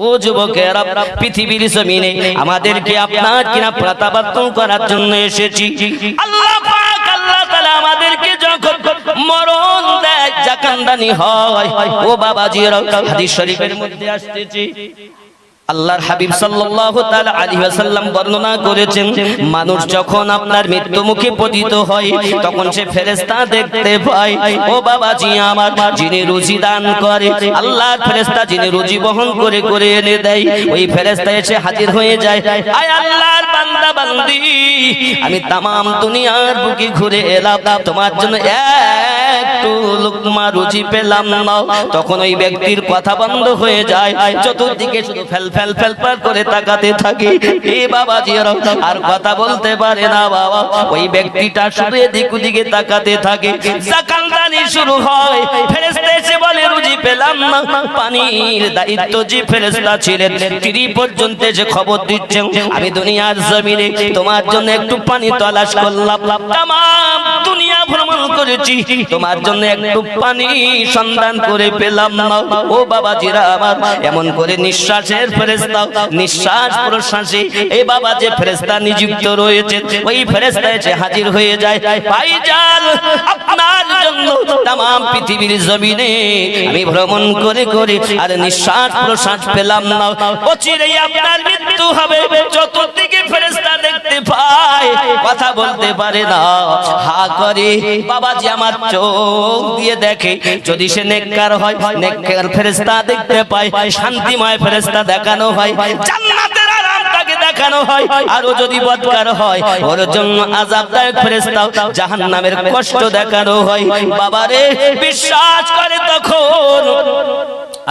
ও যুবকেরা, পৃথিবীর জমিনে আমাদেরকে আপনার কিনা প্রতাপাত্তন করার জন্য এসেছি। আল্লাহ পাক আল্লাহ তাআলা আমাদেরকে যখন মরণ দেয়, জাকান্দানি হয়, ও বাবাজিরা, হাদিস শরীফের মধ্যে আসছে, আল্লাহর হাবিব সাল্লাল্লাহু তাআলা আলাইহি ওয়াসাল্লাম বর্ণনা করেছেন, মানুষ যখন আপনার মৃত্যু মুখে পতিত হয় তখন সে ফেরেশতা দেখতে পায়। ও বাবাজি আমার, যিনি রুজি দান করে, আল্লাহর ফেরেশতা যিনি রুজি বহন করে করে এনে দেয়, ওই ফেরেশতা এসে হাজির হয়ে যায়। আয় আল্লাহর বান্দা বান্দি, আমি तमाम দুনিয়ার বুকে ঘুরে এলাম, তোমার জন্য একটু লুকমা রুজি পেলাম না। তখন ওই ব্যক্তির কথা বন্ধ হয়ে যায়, চতুর্দিকে শুধু ফেল ফেল ফেল ফেল করে তাকাতে থাকে। এ বাবাজিরা, আর কথা বলতে পারে না বাবা। ওই ব্যক্তিটা শুধু এদিক ওদিকে তাকাতে থাকে। জাকান্দানি শুরু হয়, ফেরেশতা এসে বলে রুজি পেলাম না। পানির দায়িত্ব যে ফেরেশতা ছিলেন, তিনি পর্যন্ত যে খবর দিচ্ছেন, আমি দুনিয়ার জমিনে তোমার জন্য একটু পানি তলাশ করলাম, तमाम দুনিয়া ভ্রমণ করেছি, তোমার জন্য একটু পানি সন্ধান করে পেলাম না। ও বাবাজিরা আমার, এমন করে নিঃশ্বাসের ফেরেশতা, নিঃশ্বাস প্রশ্বাসে এই বাবা যে ফেরেশতা নিযুক্ত রয়েছে, ওই ফেরেশতা এসে হাজির হয়ে যায়। ভাইজান, আপনার জন্য तमाम পৃথিবীর জমিনে আমি ভ্রমণ করে করে আর নিঃশ্বাস প্রশ্বাস পেলাম না, অচিরেই আপনার মৃত্যু হবে। চতুর্দিকে ফেরেশতা দেখতে পায়, কথা বলতে পারে না, হা করে। বাবাজি আমার চোখ দিয়ে দেখে, যদি সে নেককার হয়, নেককার ফেরেশতা দেখতে পায়, শান্তিময় ফেরেশতা দেখানো হয়, জান্নাতের আরাম তাকে দেখানো হয়। আর ও যদি বদকার হয়, ওর জন্য আযাবদায়ক ফেরেশতা, জাহান্নামের কষ্ট দেখানো হয়। বাবারে, বিশ্বাস করে তখন,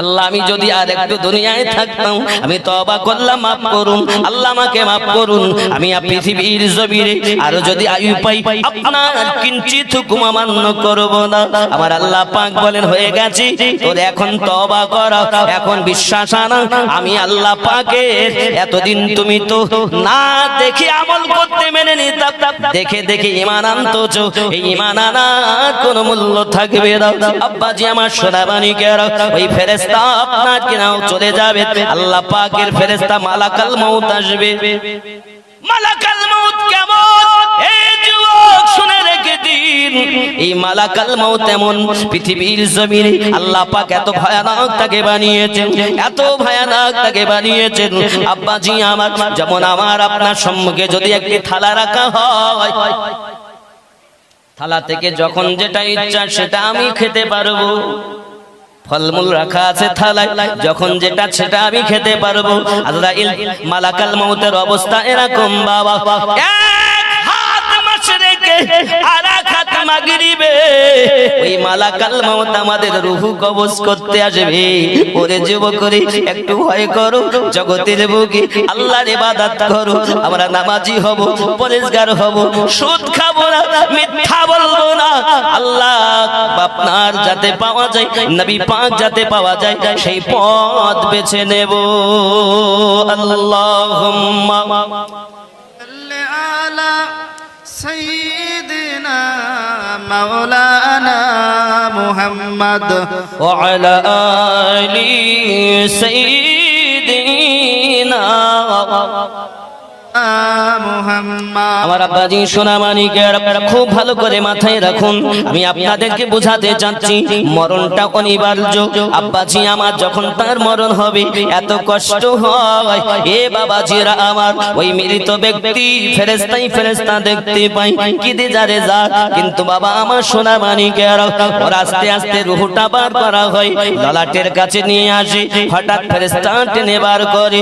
আল্লাহ আমি যদি আর একটু দুনিয়ায় থাকতাম, আমি তওবা করলাম, মাফ করুন আল্লাহ, আমাকে মাফ করুন, আমি পৃথিবীর জমিনে আর যদি আয়ু পাই, আপনার কিঞ্চিত হুকুম অমান্য করব না। আমার আল্লাহ পাক বলেন, হয়ে গেছে তোর, এখন তওবা কর, এখন বিশ্বাস আনা। আমি আল্লাহ পাকের, এতদিন তুমি তো না দেখে আমল করতে মেনে নিতাম, দেখে দেখে ঈমান আনতো, এই ঈমান আনার কোনো মূল্য থাকবে না। আব্বাজি আমার সোনাবানি কেরা, ওই ফেরেশতা আপনার কিনাও চলে যাবে। আল্লাহ পাকের ফেরেশতা মালাকাল মউত আসবে। মালাকাল মউত কেমন, এই যুবক শুনে রেখে দিন, এই মালাকাল মউত এমন পৃথিবীর জমিনে আল্লাহ পাক এত ভয়ানক তাকে বানিয়েছেন, এত ভয়ানক তাকে বানিয়েছেন। আব্বাজি আমার, যেমন আমার আপনার সম্মুখে যদি একটি থালা রাখা হয়, থালা থেকে যখন যেটা ইচ্ছা সেটা আমি খেতে পারবো। ফলমূল রাখা আছে থালায়, যখন যেটা সেটা আমি খেতে পারবো। আজরাইল মালাকাল মউতের অবস্থা এরকম বাবা, এক হাত মাশরিকে আর এক হাত মাগরিবে, ওই মালাকাল মউত আমাদের রূহ কবজ করতে আসবে। ওরে যুবকরে, একটু ভয় করো, জগতের বুকে আল্লাহর ইবাদত করো। আমরা নামাজি হব, পরেজগার হব, সুদ খাবো না, মিথ্যা বলবো না। আল্লাহ আপনার যাতে পাওয়া যায়, নবী পাক যাতে পাওয়া যায়, সেই পথ বেছে নেব। আল্লাহুম্মা সাল্লি আলা সাইয়্যিদিনা মাওলানা মুহাম্মদ ওয়া আলা আলি সাইয়্যিদিনা আমার আব্বাজি সোনামানিকের, খুব ভালো করে মাথায় রাখুন, আমি আপনাদেরকে বোঝাতে চাচ্ছি মরণটা অনিবার্য। আব্বাজি আমার, যখন তার মরণ হবে এত কষ্ট হয়। এ বাবাজিরা আমার, ওই মৃত ব্যক্তি ফেরেশতাই ফেরেশতা দেখতে পাই, কিদে যারে যা, কিন্তু বাবা আমার সোনামানিকের, ওর আস্তে আস্তে রূহটা বার করা হয়, ললাটের কাছে নিয়ে আসে, হঠাৎ ফেরেশতা টেনে বার করে।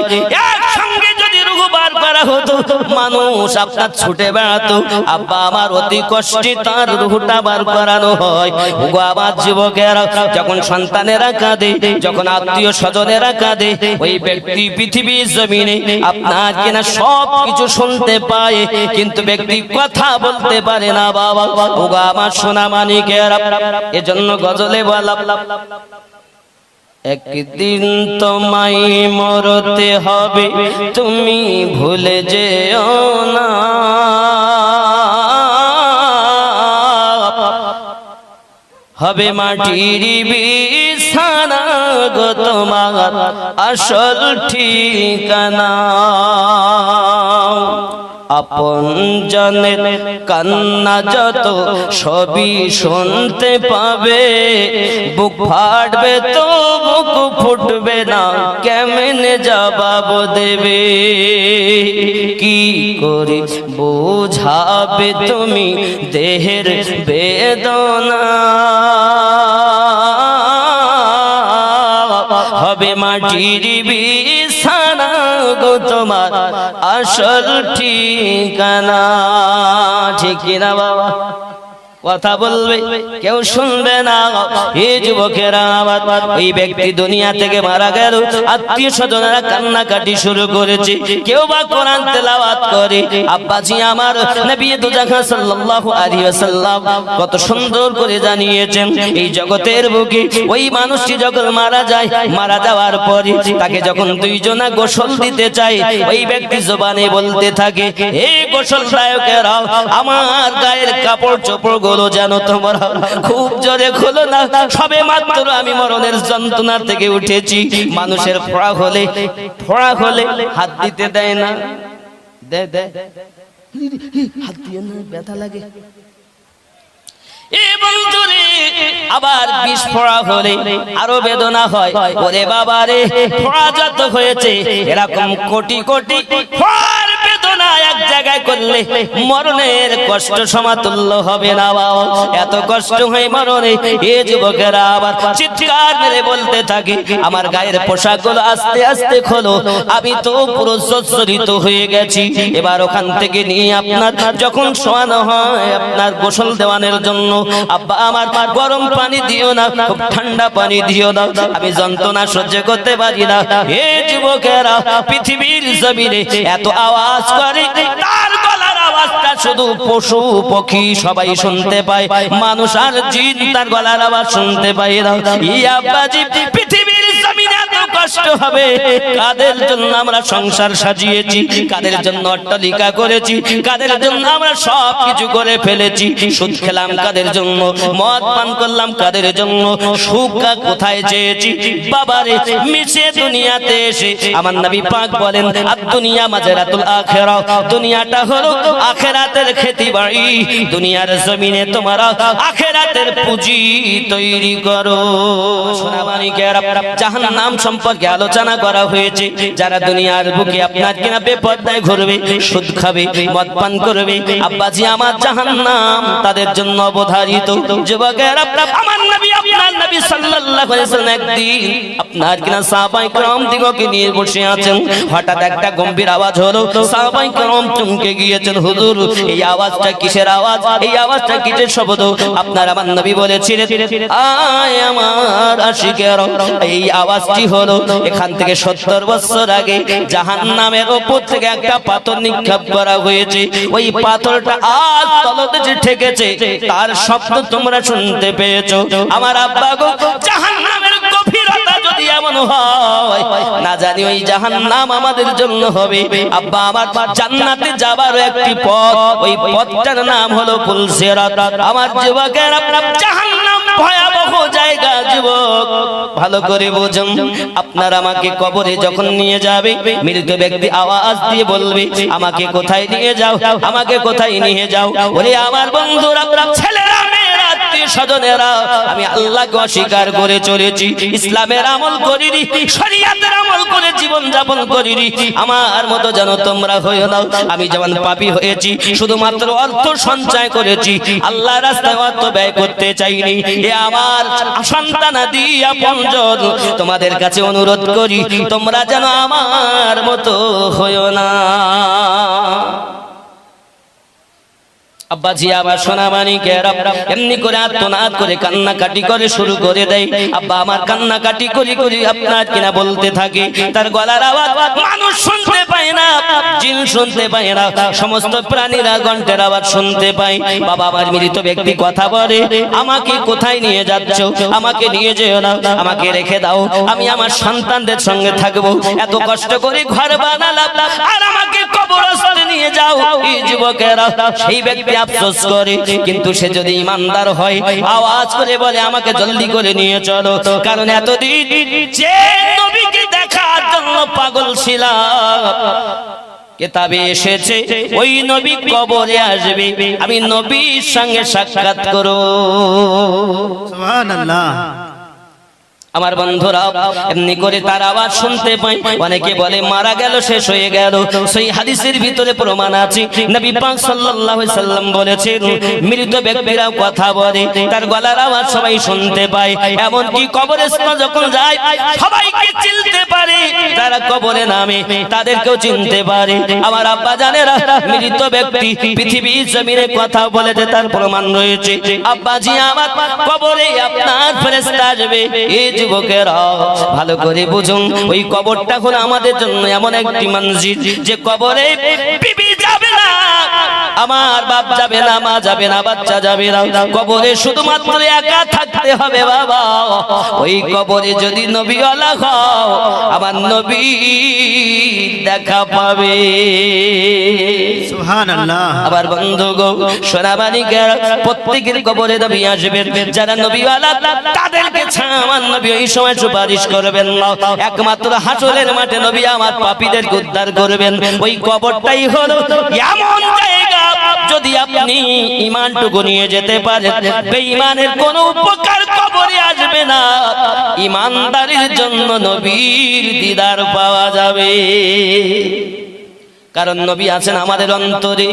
একসঙ্গে যদি রূহ বার করা হতো, মানুষ আপনার ছুটে বেড়াতো। আব্বা আমার অতি কষ্টে তার রূহটা বার করানো হয়। ওগো আমার যুবকেরা, যখন সন্তানেরা কাঁদে, যখন আত্মীয় স্বজনেরা কাঁদে, ওই ব্যক্তি পৃথিবীর জমিনে আপনার কিনা সব কিছু শুনতে পায়, কিন্তু ব্যক্তি কথা বলতে পারে না বাবা। ওগো আমার সোনা মানিকেরা, এজন্য গজলে বলা, একদিন তোমায় মরতে হবে, তুমি ভুলে যেও না। হবে মাটির বিছানা গো তোমার আসল ঠিকানা। আপন জনের কান্না যত সবই শুনতে পাবে, বুক ফাটবে তো বুক ফুটবে না, কেমনে জবাব দেবে? কি করে বোঝাবে তুমি দেহের বেদনা? হবে মাটির বিছানা গো তোমার আসল ঠিকানা। ঠিক কিনা বাবা? কথা বলবে কেউ শুনবে না। এই যুবকেরা, ওই ব্যক্তি দুনিয়া থেকে মারা গেল, আত্মীয় স্বজনেরা কান্নাকাটি শুরু করেছে, কেউ বা কোরআন তেলাওয়াত করে। আব্বাজি আমার নবী দু জাহান সাল্লাল্লাহু আলাইহি ওয়াসাল্লাম কত সুন্দর করে জানিয়েছেন, এই জগতের বুকে ওই মানুষটি যখন মারা যায়, মারা যাওয়ার পরে তাকে যখন দুইজনা গোসল দিতে চায়, ওই ব্যক্তি জবানে বলতে থাকে, হে গোসল দায়কেরা, আমার গায়ের কাপড় চোপড় যেন তোমরা খুব জোরে খোলো না, সবে মাত্র আমি মরণের যন্ত্রণা থেকে উঠেছি। মানুষের ফোড়া হলে হাত দিতে দেয় না, হাত দিয়ে না ব্যথা লাগে। আবার বিষ ফোড়া হলে আরো বেদনা হয়। ওরে বাবা রে, ফোড়া যত হয়েছে এরকম কোটি কোটি ফোড়ার বেদনা এক জায়গায় করলে মরণের কষ্ট সমাতুল্য হবে না বাবা। এত কষ্ট হয় মরণে। এ যুবকেরা আবার চিৎকার মেরে বলতে থাকে, আমার গায়ের পোশাকগুলো আস্তে আস্তে খোলো, আমি তো পুরো জর্জরিত হয়ে গেছি। এবার ওখান থেকে নিয়ে আপনার যখন শোয়ানো হয়, আপনার গোসল দেওয়ানোর জন্য, আব্বা আমার গরম পানি দিও না, খুব ঠান্ডা পানি দিও না, আমি যন্ত্রণা সহ্য করতে পারি না। হে যুবকেরা, পৃথিবীর জমিনে এত আওয়াজ করে, তার গলার আওয়াজটা শুধু পশু পক্ষী সবাই শুনতে পায়, মানুষ আর জিন তার গলার আওয়াজ শুনতে পায় না। ইয়া আব্বাজি, পৃথিবীর জমিনে এত কষ্ট হবে, কাদের জন্য আমরা সংসার সাজিয়েছি, কাদের জন্য অট্টালিকা করেছি, কাদের জন্য আমরা সব কিছু করে ফেলেছি, সুদ খেলাম কাদের জন্য, মদ পান করলাম কাদের জন্য, সুখ কোথায় চেয়েছি বাবারে। মিশে দুনিয়াতে এসে আমার নবী পাক বলেন, দুনিয়া মাজরাতুল আখিরা, দুনিয়াটা হলো আখিরাতের খেতি বাড়ি, দুনিয়ার জমিনে তোমরা আখিরাতের পুঁজি তৈরি করো। সোনামানিকেরা, জাহান্নাম সম্পর্কে আলোচনা করা হয়েছে। যারা দুনিয়ার বুকে আপনার কিনা বেপরদায় ঘুরবে, সুদ খাবে, মদ পান করবে, আব্বাজি আমার জাহান্নাম তাদের জন্য অবধারিত। যুবকেরা, আমার নবী আপনার নবী সাল্লাল্লাহু আলাইহি ওয়াসাল্লাম একদিন আপনার কিনা সাহাবায়ে কেরাম দিগকে নিয়ে বসে আছেন, হঠাৎ একটা গম্ভীর আওয়াজ হলো, সাহাবায়ে কেরাম চমকে গিয়েছেন, হুজুর এই আওয়াজটা কিসের আওয়াজ, এই আওয়াজটা কিসের শব্দ? আপনার আমার নবী বলেছিলেন, আয় আমার আশিকেরা, এই আওয়াজটি হলো এখান থেকে 70 বছর আগে জাহান্নামের উপর থেকে একটা পাথর নিক্ষেপ করা হয়েছে, ওই পাথরটা আজ তলদেশে ঠেকেছে, তার শব্দ তোমরা শুনতে পেয়েছো। আমার আব্বা গো, জাহান্নামের গভীরতা যদি এমন হয়, না জানি ওই জাহান্নাম আমাদের জন্য হবে। আব্বা আমার জান্নাতে যাবার একটি পথ, ওই পথটার নাম হলো পুলসিরাত। আমার যুবকেরা, জাহান্নাম ভয়াবহ জায়গা যুবক, ভালো করে বুঝুন। আপনার আমাকে কবরে যখন নিয়ে যাবে, মৃত ব্যক্তি আওয়াজ দিয়ে বলবে, আমাকে কোথায় নিয়ে যাও, আমাকে কোথায় নিয়ে যাও। ওরে আমার বন্ধুরা, ছেলেরা, মেয়েরা, আত্মীয় স্বজনেরা, আমি আল্লাহকে অস্বীকার করে চলেছি, ইসলামের আমল করিনি, শরীয়তের আমল করে জীবন যাপন করিনি, আমার মতো যেন তোমরা হইও না। আমি যেমন পাপী হয়েছি, শুধুমাত্র অর্থ সঞ্চয় করেছি, আল্লাহর রাস্তায় অর্থ ব্যয় করতে চাইনি। এ আমার সন্তানাদি আপনজন, তোমাদের কাছে অনুরোধ করি, তোমরা যেন আমার মতো হইও না। আব্বাজি আবার সোনামানিকেরা এমনি করে আত্মনাদ করে কান্নাকাটি করে শুরু করে দেয়। আব্বা আমার কান্নাকাটি করি করি আপনার কিনা বলতে থাকে, তার গলার আওয়াজ মানুষ শুনতে পায় না, জিন শুনতে পায় না, সমস্ত প্রাণীরা ঘন্টার আওয়াজ শুনতে পায়। বাবা আমার মৃত ব্যক্তি কথা বলে, আমাকে কোথায় নিয়ে যাচ্ছ, আমাকে নিয়ে যেও না, আমাকে রেখে দাও, আমি আমার সন্তানদের সঙ্গে থাকবো, এত কষ্ট করে ঘর বানালাম আর আমাকে কবরস্থানে নিয়ে যাও। এই যুবকেরা, সেই ব্যক্তি আফসোস করে, কিন্তু সে যদি ইমানদার হয় আওয়াজ করে বলে আমাকে জলদি করে নিয়ে চলো, কারণ এতদিন যে নবীকে দেখার জন্য পাগল ছিলাম, কিতাবে এসেছে ওই নবী কবরে আসবে, আমি নবীর সঙ্গে সাক্ষাৎ করব। সুবহানাল্লাহ। আমার বন্ধুরা এমনি করে তার আওয়াজ শুনতে পাই, অনেকে বলে মারা গেল, শেষ হয়ে গেল। সেই হাদিসের ভিতরে প্রমাণ আছে, নবী পাক সাল্লাল্লাহু আলাইহি সাল্লাম বলেছেন মৃত ব্যক্তিরাও কথা বলে, তার গলার আওয়াজ সবাই শুনতে পায়, এমন কি কবরস্থানে যখন যায় সবাইকে চিনতে পারে, যারা কবরে নামে তাদেরকেও চিনতে পারে। আমার আব্বা জানেরা, মৃত ব্যক্তি পৃথিবীর জমিনে কথা বলেছে, তার প্রমাণ রয়েছে। আব্বাজি আমার, কবরে আপনার ফেরেশতা আসবে। এই যুবকেরা ভালো করে বুঝুন, ওই কবরটা হলো আমাদের জন্য এমন একটি মসজিদ, যে কবরে বিবি যাবে না, আমার বাপ যাবে না, মা যাবে না, বাচ্চা যাবে না, কবরে শুধুমাত্র একা থাকতে হবে বাবা। ওই কবরে যদি নবীওয়ালা হও, আমার নবী দেখা পাবে। সুবহানাল্লাহ। আবার বন্ধুগো, সোনাবানিকের প্রত্যেকের কবরে নবী আসবেন, যারা নবীওয়ালা তাদেরকে ছাড়া আমার নবী ওই সময় সুপারিশ করবেন না। একমাত্র হাসরের মাঠে নবী আমার পাপীদেরকে উদ্ধার করবেন। ওই কবরটাই হলো এমন জায়গা, যদি আপনি ঈমানটুকু নিয়ে যেতে পারেন, বেঈমানের কোনো উপকার কবরে আসবে না, ঈমানদারের জন্য নবীর দিদার পাওয়া যাবে। কারণ নবী আছেন আমাদের অন্তরে।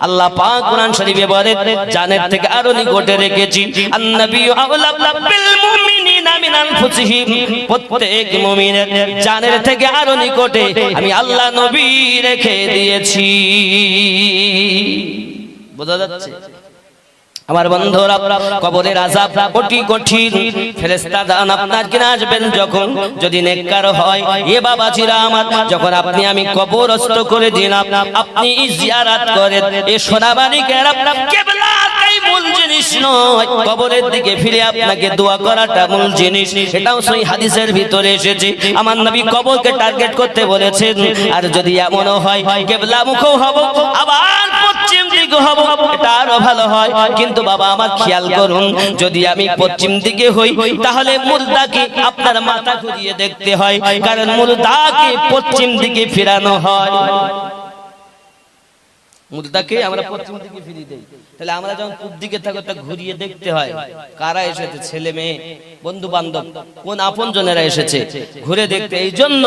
আল্লাহ পাক কোরআন শরীফে বলেন, জানের থেকে আরো নিকটে রেখেছি, আন-নবিয়্যু আওলা বিল মুমিনিনা মিন আনফুসিহিম, প্রত্যেক মুমিনের জানের থেকে আরো নিকটে আমি আল্লাহ নবী রেখে দিয়েছি। বোঝা যাচ্ছে? আমার বন্ধুরা, কবরের আযাব কঠিন কঠিন। ফেরেশতা জান আপনার কিনা আসবেন যখন, যদি নেককার হয়, এ বাবাজিরা আমার, যখন আপনি আমি কবরস্থ করে দিলাম, আপনি জিয়ারত করেন, এ সোনাবানিকের আপনার কিবলাটাই মূল জিনিস নয়, কবরের দিকে ফিরে আপনাকে দোয়া করাটা মূল জিনিস। এটাও সহি হাদিসের ভিতরে এসেছে। আমার নবী কবরকে টার্গেট করতে বলেছেন। আর যদি এমনও হয় কিবলামুখও হব, আবার পশ্চিম দিকে হব, এটা আরো ভালো হয়। কিন্তু বাবা আমার খেয়াল করুন, যদি আমি পশ্চিম দিকে হই, তাহলে মুর্দাকে আপনার মাথা ঘুরিয়ে দেখতে হয়, কারণ মুর্দাকে পশ্চিম দিকে ফিরানো হয়। মুর্দাকে আমরা পশ্চিম দিকে ফিরিয়ে দেই, তাহলে আমরা যখন পূব দিকে থাকো তা ঘুরিয়ে দেখতে হয় কারা এসেছে, ছেলে মেয়ে, বন্ধু বান্ধব, কোন আপনজনেরা এসেছে, ঘুরে দেখতে। এই জন্য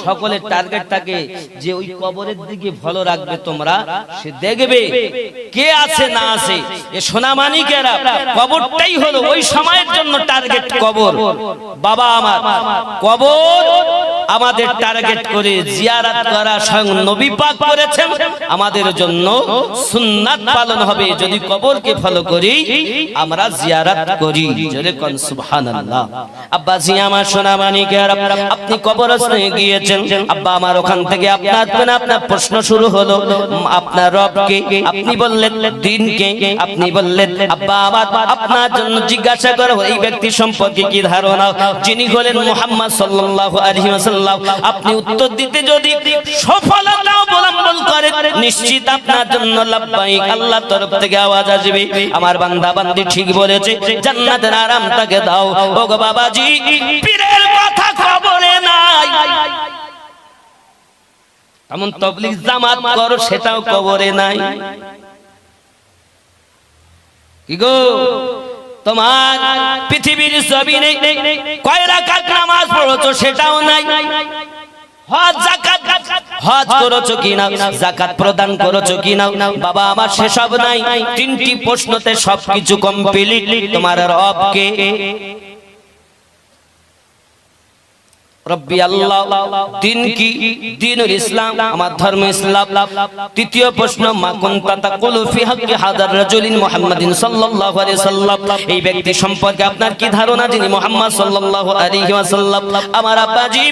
সকলের টার্গেট থাকে যে ওই কবরের দিকে ভালো রাখবে তোমরা, সে দেখবে কে আছে না আছে। এ সোনামানিকেরা কবরটাই হলো ওই সময়ের জন্য টার্গেট কবর। বাবা আমার, কবর আমাদের টার্গেট করে জিয়ারত করা স্বয়ং নবী পাক করেছেন, আমাদের জন্য সুন্নাত পালন হবে যদি কবরকে ফলো করি, আমরা জিয়ারত করি। জোরে কোন সুবহানাল্লাহ। আব্বা জি আমার সোনামানিকেরা, আপনি কবরস্থানে গিয়েছেন, আব্বা আমার, ওখান থেকে আপনার প্রশ্ন শুরু হলো, আপনার রবকে, আপনি বললেন দ্বীনকে, আপনি বললেন আব্বা আমার, আপনার জন্য জিজ্ঞাসা করো এই ব্যক্তি সম্পর্কে কি ধারণা, যিনি হলেন মুহাম্মদ সাল্লাল্লাহু আলাইহি ওয়াসাল্লাম। আপনি উত্তর দিতে যদি সফলতা অবলম্বন করেন, নিশ্চিত আপনার জন্য লাব্বাইক আল্লাহর তরফ থেকে আওয়াজ আসবে, আমার বান্দা বান্দি ঠিক বলেছে, জান্নাতের আরাম তাকে দাও। ও গো বাবাজি, পীরের কথা খবরে নাই, এমন তাবলীগ জামাত করো, সেটাও কবরে নাই। কি গো, তোমার পৃথিবীর জমিনে কয় রাকাত নামাজ পড়ছো, সেটাও নাই। হজ যাকাত, হজ করেছো কিনা, যাকাত প্রদান করেছো কিনা, বাবা আমার সেসব নাই। তিনটি প্রশ্নতে সবকিছু কমপ্লিট। তোমার রব কে? রব্বি আল্লাহ। দিন কি? দ্বীনুল ইসলাম, আমার ধর্ম ইসলাম। তৃতীয় প্রশ্ন, মা কুনতা তাকুলু ফি হাক্কি হাযার রাজুলিন মুহাম্মাদিন সাল্লাল্লাহু আলাইহি ওয়াসাল্লাম, এই ব্যক্তি সম্পর্কে আপনার কি ধারণা, যিনি মুহাম্মদ সাল্লাল্লাহু আলাইহি ওয়াসাল্লাম। আমার আব্বাজি,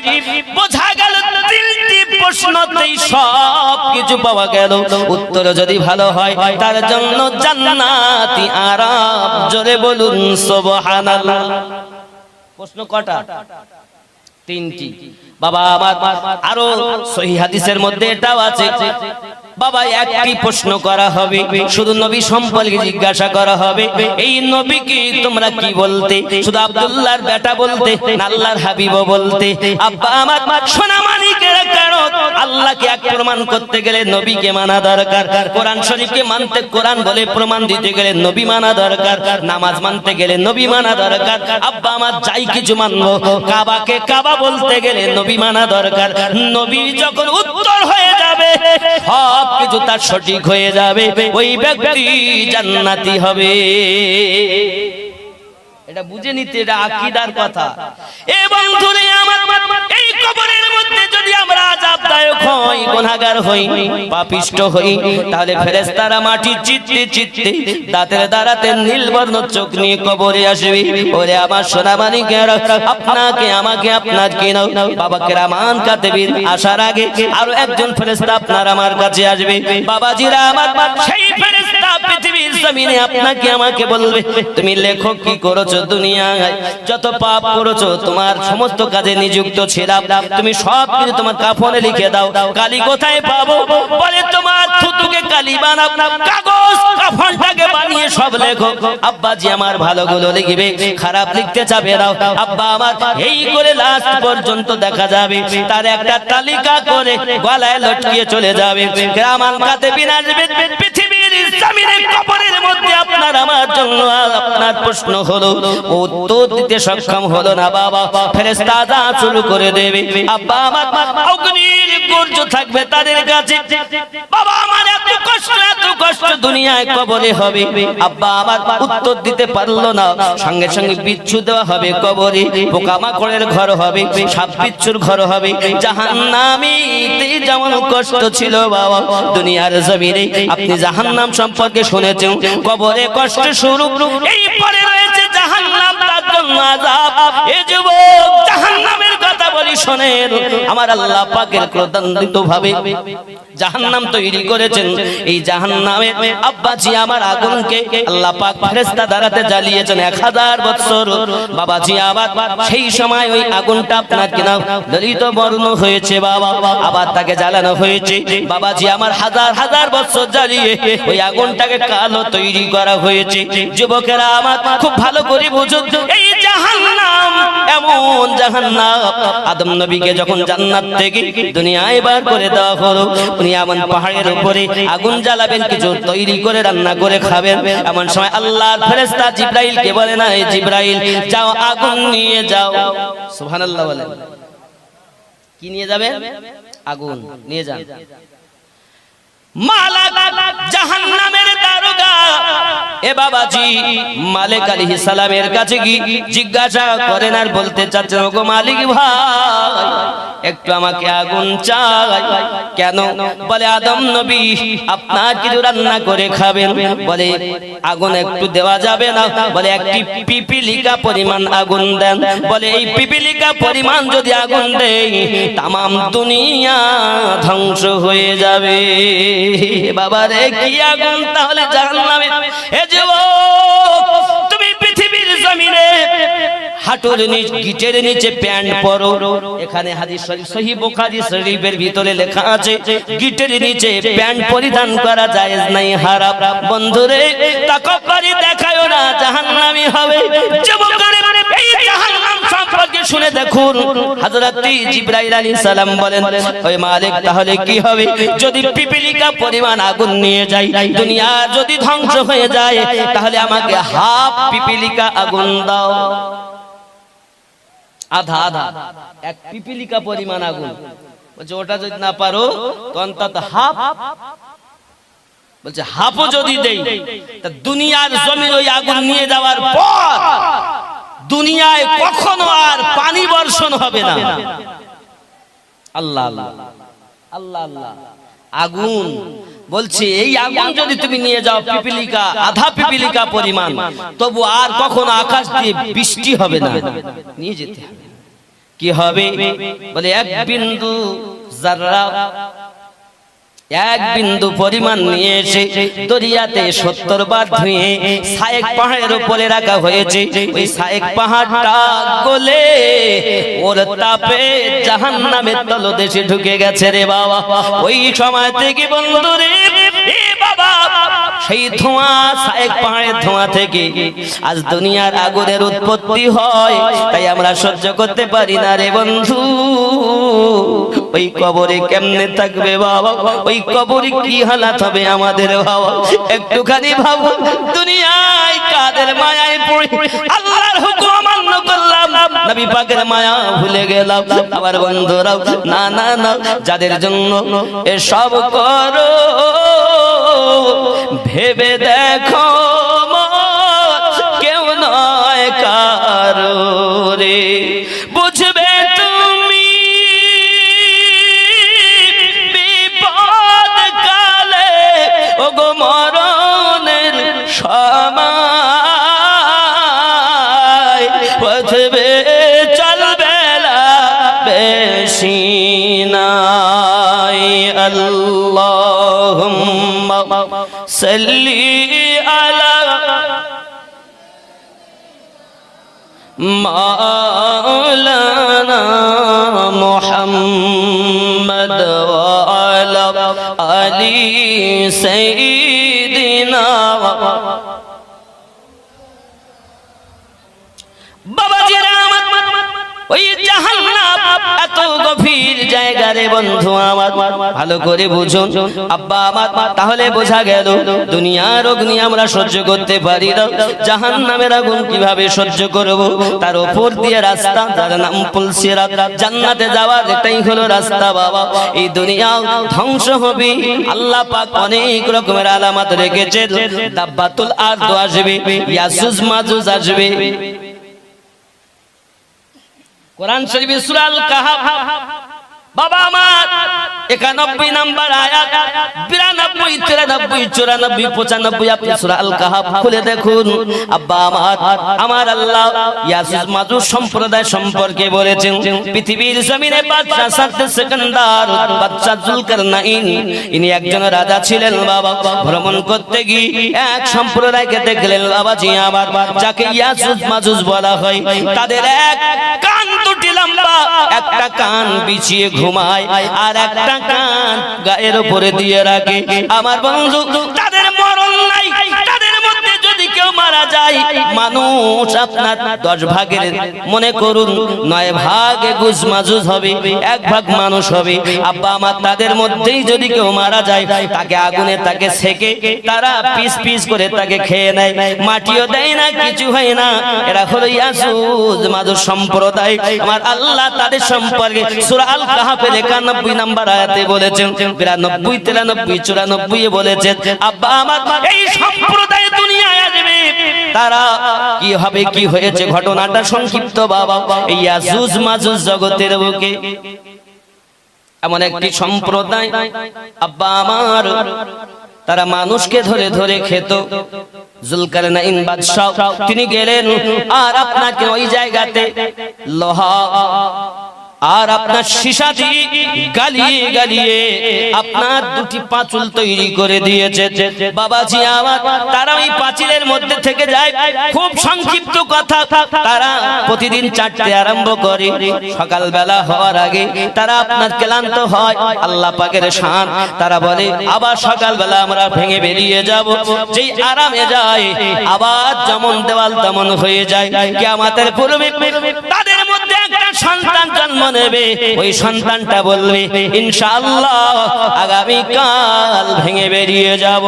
বোঝা গেল তিনটি প্রশ্নতেই সব কিছু পাওয়া গেল। উত্তর যদি ভালো হয়, তার জন্য জান্নাতি আরাম। জোরে বলুন সুবহানাল্লাহ। প্রশ্ন কটা? তিনটি। বাবা আমার, আরো সহিহ হাদিসের মধ্যে এটাও আছে, বাবা একটি প্রশ্ন করা হবে, শুধু নবী সম্পর্কে জিজ্ঞাসা করা হবে, এই নবীকে তোমরা কি বলতে? শুধু আব্দুল্লাহর বেটা বলতে না আল্লাহর হাবিব বলতে? আব্বা আমার সোনা মানিকেরা, কারণ আল্লাহকে এক প্রমাণ করতে গেলে নবীকে মানা দরকার, কোরআন শরীফকে মানতে, কোরআন বলে প্রমাণ দিতে গেলে নবী মানা দরকার, নামাজ মানতে গেলে নবী মানা দরকার। আব্বা আমার যাই কিছু মানবো, কাবাকে কাবা বলতে গেলে নবী মানা দরকার। নবী যখন উত্তর হয়ে যাবে, সব কিছু তার সঠিক হয়ে যাবে, ওই ব্যক্তি জান্নাতি হবে। এটা বুঝে নিতে, এটা আকীদার কথা। এবং ধরে আমার এই কবরের মধ্যে যদি আমরা আযাবদায়ক হই, গুনাহগার হই, পাপিষ্ট হই, তাহলে ফেরেশতারা মাটি চিত্তে চিত্তে দাঁতের দাঁড়াতে নীলবর্ণ চোখ নিয়ে কবরে আসবে। ওরে আমার সোনা মানিকেরা, আপনাকে আমাকে আপনাকে নাও। বাবা কেরামান কাতেবিন আসার আগে আরো একজন ফেরেশতা আপনার আমার কাছে আসবে। বাবাজিরা আমার, সেই ফেরেশতা পৃথিবীর জমিনে আপনাকে আমাকে বলবে, তুমি লেখো কি করেছো দুনিয়ায়, যত পাপ করেছো, তোমার সমস্ত কাজে নিযুক্ত ছিলাম, তুমি সব কিছু তোমার কাফনে লিখে দাও। কালি কোথায় পাবো? বলে তোমার থুতুকে কালি বানাও, কাগজ কাফনটাকে বানিয়ে সব লেখো। আব্বাজি আমার ভালোগুলো লিখবে, খারাপ লিখতে চাবে না। আব্বা আমার এই করে লাস্ট পর্যন্ত দেখা যাবে তার একটা তালিকা করে গলায় লটকিয়ে চলে যাবে। গ্রামান কাতেবিন আসবে পৃথিবীর জমিনে কবরের মধ্যে আপনার আমার জন্য। আপনার প্রশ্ন হলো, উত্তর দিতে সক্ষম হলো না বাবা, ফেরেশতা আযাব শুরু করে দেবে। আব্বা আমার অগ্নির গর্জ থাকবে তাদের কাছে। বাবা আমার এত কষ্ট দুনিয়ায় কবরে হবে। আব্বা আমার উত্তর দিতে পারলো না, সঙ্গে সঙ্গে বিচ্ছু দেওয়া হবে কবরে। পোকামাকড়ের ঘর হবে, সাপ বিচ্ছুর ঘর হবে। জাহান্নামীতে যেমন কষ্ট ছিল বাবা, দুনিয়ার জমিনে আপনি জাহান্নাম সম্পর্কে শুনেছেন, কবরে কষ্ট শুরু, এই পরে রয়েছে জাহান্নাম, তার জন্য আযাব। এই যুবক, জাহান্নামের কথা বলি শোনেন। আমার আল্লাহ পাকের ক্রোধান্বিত ভাবে জাহান্নাম তৈরি করেছেন। এই জাহান্নামে আব্বাজি আমার আগুনকে আল্লাহ পাক ফেরেশতা দ্বারাতে জ্বালিয়েছেন 1000 বছর। বাবাজি আবার সেই সময় ওই আগুনটা আপনার কিনা দলিত বর্ণ হয়েছে বাবা, আবার তাকে জ্বালানো হয়েছে। বাবাজি আমার হাজার হাজার বছর জ্বালিয়ে ওই আগুনটাকে কালো তৈরি করা হয়েছে। যুবকেরা আমার খুব ভালো করে বুঝুন, এই জাহান্নাম এমন জাহান্নাম, আদম নবীকে যখন জান্নাত থেকে দুনিয়ায় বার করে দেওয়া হলো, উনি এমন পাহাড়ের উপরে আগুন জ্বালাবেন, কিছু তৈরি করে রান্না করে খাবেন। এমন সময় আল্লাহর ফেরেশতা জিবরাইলকে বলে, না এই জিবরাইল যাও আগুন নিয়ে যাও। সুবহানাল্লাহ বলেন। কি নিয়ে যাবে? আগুন নিয়ে যান। মালাক জাহান্নামের দারোগা এ বাবাজি মালিক আলাইহিস সালামের কাছে কি জিজ্ঞাসা করেন আর বলতে চাচ্ছেন, ওগো মালিক ভাই, একটু আমাকে আগুন চাই। কেন? বলে আদম নবী আপনার কিছু রান্না করে খাবেন। বলে আগুন একটু দেওয়া যাবে না? বলে একটি পিপিলিকা পরিমাণ আগুন দেন। বলে এই পিপিলিকা পরিমাণ যদি আগুন দেই, তামাম দুনিয়া ধ্বংস হয়ে যাবে। বাবা রে, কি আগুন তাহলে জাহান্নামে। এ যুবক, তুমি পৃথিবীর জমিনে হাঁটুর নিচে গিটের নিচে প্যান্ট পরো। এখানে হাদিস শরীফ সহিহ বুখারী শরীফের ভিতরে লেখা আছে, গিটের নিচে প্যান্ট পরিধান করা জায়েজ নাই, হারাম। বন্ধুরে, তাকাব্বুরি দেখায়ও না, জাহান্নামী হবে। যুবকরে, এই জাহান্নাম সম্পর্কে শুনে দেখুন, হযরত জিবরাইল আলাইহিস সালাম বলেন, ওই মালিক তাহলে কি হবে যদি পিপিলিকা পরিমাণ আগুন নিয়ে যাই, দুনিয়া যদি ধ্বংস হয়ে যায়, তাহলে আমাকে হাফ পিপিলিকা আগুন দাও। আধা আধা, এক পিপিলিকা পরিমাণ আগুন। বলছে ওটা যদি না পারো তো অন্তত হাফ। বলছে হাফও যদি দেই, তা দুনিয়ার জমির ওই আগুন নিয়ে যাওয়ার পর দুনিয়ায় কখনো আর পানি বর্ষণ হবে না। আল্লাহ আল্লাহ আল্লাহ আল্লাহ। আগুন বলছে এই আগুন যদি তুমি নিয়ে যাও পিপিলিকা, আধা পিপিলিকা পরিমাণ, তবু আর কখনো আকাশ দিয়ে বৃষ্টি হবে না, নিয়ে যেতে হবে। কি হবে? বলে এক বিন্দু জাররা এক বিন্দু পরিমাণ নিয়ে এসে দরিয়াতে 70 বার ধুয়ে সায়েক পাহাড়ের উপরে রাখা হয়েছে। ওই সায়েক পাহাড়টা গলে ওর তাপে জাহান্নামের তলদেশে ঢুকে গেছে রে বাবা। ওই সময় থেকে বন্ধুরে এ বাবা সেই ধোঁয়া, সায়েক পাহাড়ের ধোঁয়া থেকে আজ দুনিয়ার আগুনের উৎপত্তি হয়। তাই আমরা সহ্য করতে পারি না রে বন্ধু। ওই কবরে কেমনে থাকবে বাবা, ওই কবরে কি হালাত হবে আমাদের বাবা, একটুখানি ভাবো। দুনিয়ায় কাদের মায়ায় পড়ে আল্লাহর হুকুম অমান্য করলাম, নবী পাকের মায়া ভুলে গেলাম। আমার বন্ধুরাও না না না, যাদের জন্য এসব করো ভেবে দেখো কেউ নয় কারো রে, বুঝবে তুমি বিপদ কালে ওগো মরণের সময়, বুঝবে চলবে না বেশি নাই। আল্লাহুম্মা সাল্লি আলা মাওলানা মুহাম্মদ ওয়া আলা আলি সাইয়্যিদিনা। বাবাজিরা আমার, ওই জাহান্নাম এত গভীর জায়গা রে বন্ধু আমার, ভালো করে বুঝুন আব্বা আমার। তাহলে বোঝা গেল দুনিয়ার অগ্নি আমরা সহ্য করতে পারি না, জাহান্নামের আগুন কিভাবে সহ্য করব? তার উপর দিয়ে রাস্তা, তার নাম পুলসিরাত, জান্নাতে যাওয়ার এটাই হলো রাস্তা বাবা। এই দুনিয়া ধ্বংস হবে, আল্লাহ পাক অনেক রকমের আলামত রেখেছে। দাব্বাতুল আরদ আসবে, ইয়াজুজ মাজুজ আসবে। কোরআন শরীফে সূরা আল কাহাফ বাবা আমার 91 নাম্বার আয়াত, 92, 93, 94, 95 আপনি সূরা আল কাহাফ খুলে দেখুন। আব্বা আমার আল্লাহ ইয়াজুজ মাজুজ সম্প্রদায় সম্পর্কে বলেছেন। পৃথিবীর জমিনে বাদশা সাদ্দ সেকেন্দার বাদশা জুলকারনাইন, ইনি একজন রাজা ছিলেন বাবা। ভ্রমণ করতে গিয়ে এক সম্প্রদায়কে দেখলেন বাবাজি আমার, যাকে ইয়াজুজ মাজুজ বলা হয়। তাদের এক কান দুটি লম্বা, একটা কান বিছিয়ে ঘুমায় আর একটা কান গায়ের উপরে দিয়ে রাখে। আমার বন্ধু, তাদের মরণ নাই। তাদের মধ্যে যদি কেউ মারা যায়, মানুষ আপনার 10 ভাগের মনে করুন 9 ভাগ গুজ মাজুজ হবে, 1 ভাগ মানুষ হবে। আব্বা আমার, তাদের মধ্যেই যদি কেউ মারা যায়, তাকে আগুনে তাকে সেকে তারা পিস পিস করে তাকে খেয়ে নেয়, মাটিও দেয় না, কিছু হয় না। এরা হলো ইয়াজুজ মাজুজ সম্প্রদায়। আমার আল্লাহ তাদের সম্পর্কে সূরা আল কাহাফের 91 নাম্বার আয়াতে বলেছেন, 92, 93, 94 বলেছেন আব্বা আমার, এই সম্প্রদায় দুনিয়ায় আসবে। তারা কি হবে, কি হয়েছে ঘটনাটা সংক্ষিপ্ত বাবা। এই ইয়াজুজ মাজুজ জগতের বুকে এমন একটি সম্প্রদায় আব্বা আমার, তারা মানুষকে ধরে ধরে খেত। জুলকারনাইন বাদশা তিনি গেলেন আর আপনাকে ওই জায়গাতে লোহা আর আপনার সীসা দিয়ে গালিয়ে গালিয়ে আপনার 2টি পাঁচুল তৈরি করে দিয়েছে বাবাজি আমার। তারা ওই পাঁচিলের মধ্যে থেকে যায়। খুব সংক্ষিপ্ত কথা, তারা প্রতিদিন 4টে আরম্ভ করে। সকালবেলা হওয়ার আগে তারা আপনার ক্লান্ত হয়, আল্লাহ পাকের শান, তারা বলে আবার সকালবেলা আমরা ভেঙে বেরিয়ে যাব। যেই আরামে যায় আবার যেমন দেওয়াল তেমন হয়ে যায়। কিয়ামতের পূর্বে তাদের মধ্যে একটা সন্তান জন্ম নেবে। ওই সন্তানটা বলবে ইনশাআল্লাহ আগামী কাল ভেঙে বেরিয়ে যাব,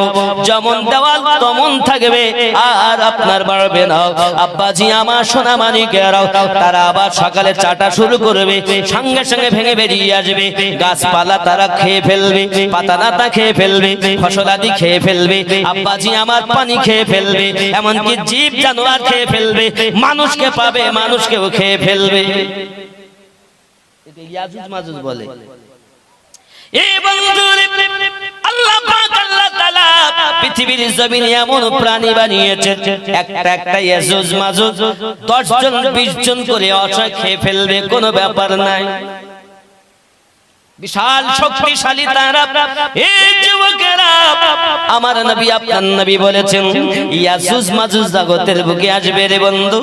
যেমন দেওয়াল তেমন থাকবে আর আপনার বাড়বে না। আব্বাজি আমার সোনা মানিকেরাও, তারা আবার সকালে চাটা শুরু করবে, সঙ্গে সঙ্গে ভেঙে বেরিয়ে আসবে। গাছপালা তারা খেয়ে ফেলবে, পাতা নাতা খেয়ে ফেলবে, ফসলাদি খেয়ে ফেলবে, আব্বাজি আমার পানি খেয়ে ফেলবে, এমনকি জীব জানোয়ার খেয়ে ফেলবে, মানুষকে পাবে মানুষকেও খেয়ে ফেলবে। ইয়াজুজ মাজুজ বলে। এই বন্ধুরে আল্লাহ পাক আল্লাহ তাআলা পৃথিবীর জমিনে এমন প্রাণী বানিয়েছেন, একটা ইয়াজুজ মাজুজ 10 জন 20 জন করে অসহায় খেয়ে ফেলবে, কোনো ব্যাপার নাই। বিশাল শক্তিশালী তারা। এই যুবকেরা, আমার নবী আপনার নবী বলেছেন ইয়াজুজ মাজুজ জগতের বুকে আসবে রে বন্ধু।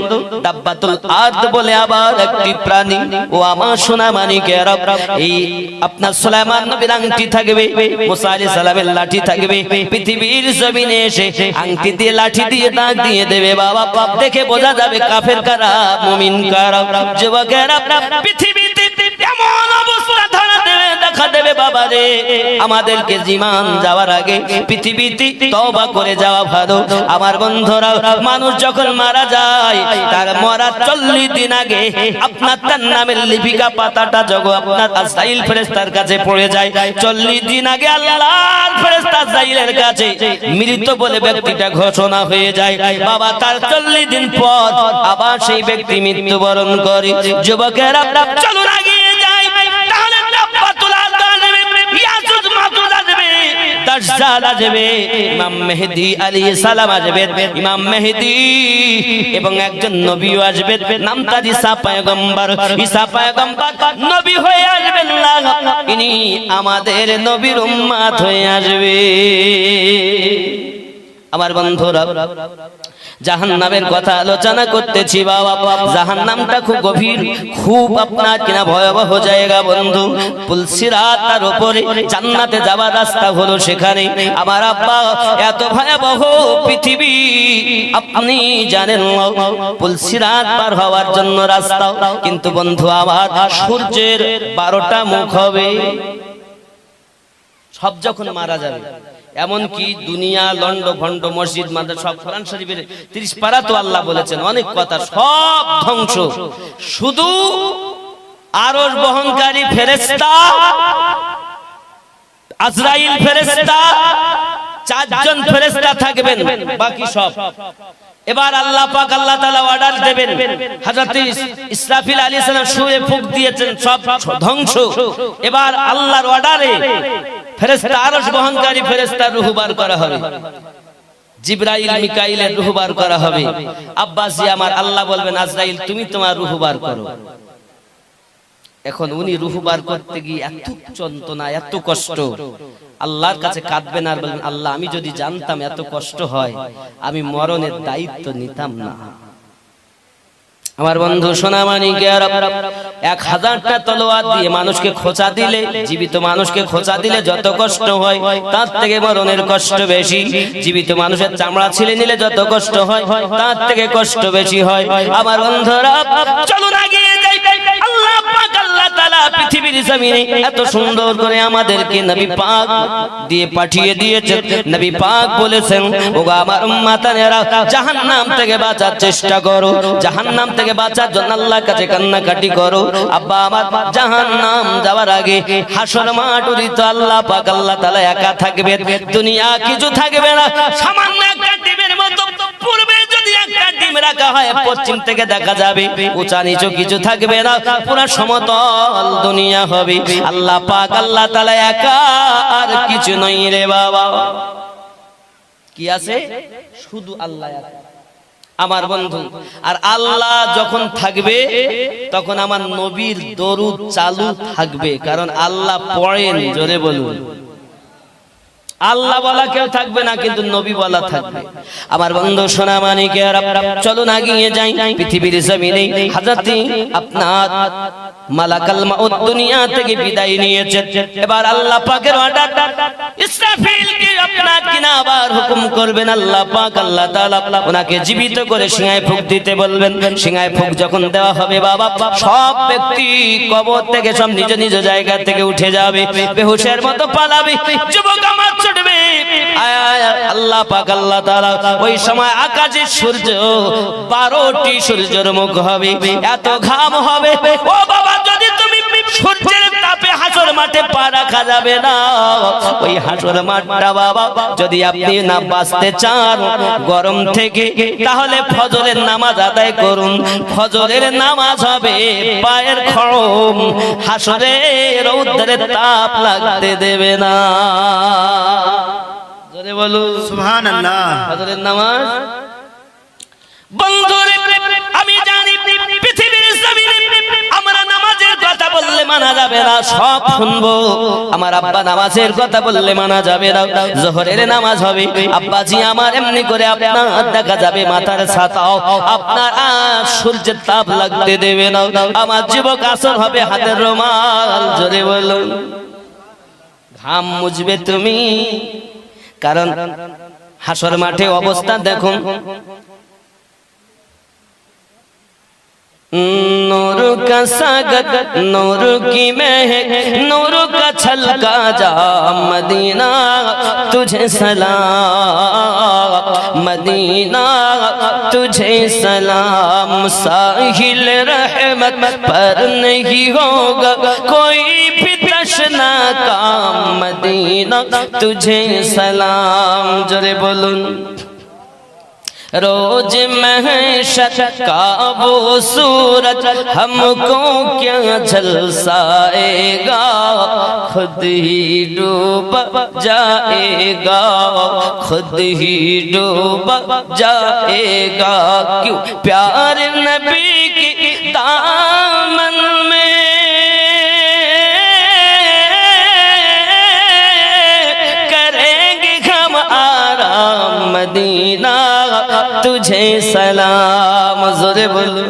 দাব্বাতুল আরদ বলে আবার একটি প্রাণী। ও আমার সোনা মানিকেরা, এই আপনার সুলাইমান নবীর আংটি থাকবে, মুসা আলাইহিস সালামের লাঠি থাকবে। পৃথিবীর জমিনে এসে আংটি দিয়ে লাঠি দিয়ে দাগ দিয়ে দেবে। বাবা পাপ দেখে বোঝা যাবে কাফের কারা মুমিন কারা। যুবকেরা, পৃথিবীতে এমন অবস্থা ধরা দেবে, দেখা দেবে বাবা রে, আমাদেরকে জীবন যাওয়ার আগে পৃথিবীতে তওবা করে যাওয়া ভালো। আমার বন্ধুরা, মানুষ যখন মারা যায় তার মরার 40 দিন আগে আপনার তার নামের লিপিকা পাতাটা যখন আপনার আজরাইল ফেরেশতার কাছে পড়ে যায়, 40 দিন আগে আল্লাহর ফেরেশতা আজরাইলের কাছে মৃত বলে ব্যক্তিটা ঘোষণা হয়ে যায়। বাবা তার 40 দিন পর আবার সেই ব্যক্তি মৃত্যুবরণ করে। যুবকেরা, চলুন এগিয়ে যাই, তাহলে দাব্বাতুল আরদ আসবে, ইয়াজুজ মাজুজ আসবে, দাজ্জাল আসবে, ইমাম মেহেদী আলাইহিস সালাম আসবে, ইমাম মেহেদী এবং একজন নবীও আসবে, নাম তার ঈসা পয়গম্বর। ঈসা পয়গম্বর নবী হয়ে আসবেন না, ইনি আমাদের নবীর উম্মত হয়ে আসবে। আমার বন্ধুরা, জাহান্নামের কথা আলোচনা করতেছি বাবা। জাহান্নামটা খুব গভীর, খুব আপনার কিনা ভয়াবহ জায়গা বন্ধু। পুলসিরাত তার উপরে, জান্নাতে যাওয়ার রাস্তা হলো সেখানে। আমার আব্বা, এত ভয়াবহ পৃথিবী আপনি জানেন, পুলসিরাত পার হওয়ার জন্য রাস্তা, কিন্তু বন্ধু আমার সূর্যের 12টা মুখ হবে। সব যখন মারা যাবে, এমনকি দুনিয়া লন্ড ভন্ড মসজিদ মাদ্রাসা সব, কোরআন শরীফের 30 পারা তো আল্লাহ বলেছেন অনেক কথা, সব ধ্বংস। শুধু আরশ বহনকারী ফেরেশতা আজরাইল ফেরেশতা 4 জন ফেরেশতা থাকবেন, বাকি সব। এবার আল্লাহ পাক আল্লাহ তাআলা অর্ডার দেবেন, হযরত ইসরাফিল আলাইহিস সালাম সুরে ফুঁক দিয়েছেন, সব ধ্বংস। এবার আল্লাহর অর্ডারে ফেরেশতা আরশ বহনকারী ফেরেশতা রূহ বার করা হবে, জিবরাইল মিকাইলের রূহ বার করা হবে। আব্বাসি আমার, আল্লাহ বলবেন আজরাইল তুমি তোমার রূহ বার করো। এখন উনি রূহ বার করতে গিয়ে এত যন্ত্রণা, এত কষ্ট, আল্লাহর কাছে কাঁদবেন আর বলবেন আল্লাহ আমি যদি জানতাম এত কষ্ট হয় আমি মরণের দায়িত্ব নিতাম না। আমার বন্ধু সোনামানিকেরা, 1000টা তলোয়ার দিয়ে মানুষকে খোঁচা দিলে, জীবিত মানুষকে খোঁচা দিলে যত কষ্ট হয় তার থেকে মরণের কষ্ট বেশি। জীবিত মানুষের চামড়া ছিলে নিলে যত কষ্ট হয় তার থেকে কষ্ট বেশি হয়। আমার বন্ধুরা, চলুন এগিয়ে যাই। আল্লাহ পাক আল্লাহ তাআলা পৃথিবীর জমিনে এত সুন্দর করে আমাদেরকে নবী পাক দিয়ে পাঠিয়ে দিয়েছেন। নবী পাক বলেছেন, ওগো আমার উম্মতানেরা, জাহান্নাম থেকে বাঁচার চেষ্টা করো, জাহান্নাম থেকে বাঁচার জন্য আল্লাহর কাছে কান্নাকাটি করো। আব্বা আমার, জাহান্নাম যাওয়ার আগে হাসর মাঠ উড়িত আল্লাহ পাক আল্লাহ তাআলা একা থাকবে, দুনিয়া কিছু থাকবে না, সামান্য একটা ডিমের মতো। পূর্বে যদি একটা ডিম রাখা হয়, পশ্চিম থেকে দেখা যাবে উঁচা নিচু কিছু থাকবে না, পুরো সমতল দুনিয়া হবে। আল্লাহ পাক আল্লাহ তাআলা একা, আর কিছু নয় রে বাবা। কি আছে? শুধু আল্লাহ একা। আমার বন্ধু, আর আল্লাহ যখন থাকবে তখন আমার নবীর দরুদ চালু থাকবে, কারণ আল্লাহ পড়েন। জোরে বলুন, আল্লাহ বলা কেউ থাকবে না, কিন্তু নবী বলা থাকবে। আমার বন্ধু সোনামানিকেরা, চলুন এগিয়ে যাই। পৃথিবীর জমিনে হযরত আপনার মালাকাল মাউত দুনিয়া থেকে বিদায় নিয়েছেন। এবার আল্লাহ পাকের অর্ডার, ইসরাফিলকে আপনার কিনা আবার হুকুম করবেন আল্লাহ পাক আল্লাহ তাআলা, ওনাকে জীবিত করে সিংহায় ফুঁক দিতে বলবেন। সিংহায় ফুঁক যখন দেওয়া হবে বাবা, সব ব্যক্তি কবর থেকে সব নিজ নিজ জায়গা থেকে উঠে যাবে, বেহুশের মতো পালাবে, যুবক আমার ছুটবে। আল্লাহ পাক আল্লাহ তাআলা ওই সময় আকাশে সূর্য 12টি সূর্যের মুখ হবে, এত ঘাম হবে। ও বাবা, যদি তুমি সূর্যের তাপে হাসর মাঠে পা রাখা যাবে না। ওই হাসর মাঠটা বাবা, যদি আপনি না বাঁচতে চান গরম থেকে, তাহলে ফজরের নামাজ আদায় করুন। ফজরের নামাজ হবে পায়ের খড়ম, হাসরে রৌদ্রের তাপ লাগতে দেবে না। জোরে বলুন সুবহানাল্লাহ। ফজরের নামাজ, বন্ধুরে আমি জানি পৃথিবীর জমিনে আমরা নামাজ নামাজের কথা বললে মানা যাবে না, সব শুনবো। আমার আব্বা নামাজের কথা বললে মানা যাবে না। জোহরের নামাজ হবে, আব্বাজি আমার এমনি করে আপনার দেখা যাবে মাথার ছাতাও আপনার সূর্যের তাপ লাগতে দেবে না। আমার যুবক আসর হবে হাতের রুমাল, জোরে বলুন। ঘাম মুছবে তুমি, কারণ হাসর মাঠে অবস্থা দেখুন। नूर का सागत, नूर की महक, नूर का छलका जा मदीना तुझे सलाम, मदीना तुझे सलाम। साहिल रहमत पर नहीं होगा कोई भी तशना काम, मदीना तुझे सलाम। जोरे बोलूं। रोज महशर का वो सूरज हमको क्या झलसाएगा, खुद ही डूब जाएगा, खुद ही डूब जाएगा। क्यों प्यार नबी की दामन में करेंगे हम आराम, मदीना तुझे सलाम। जोरे बोलो।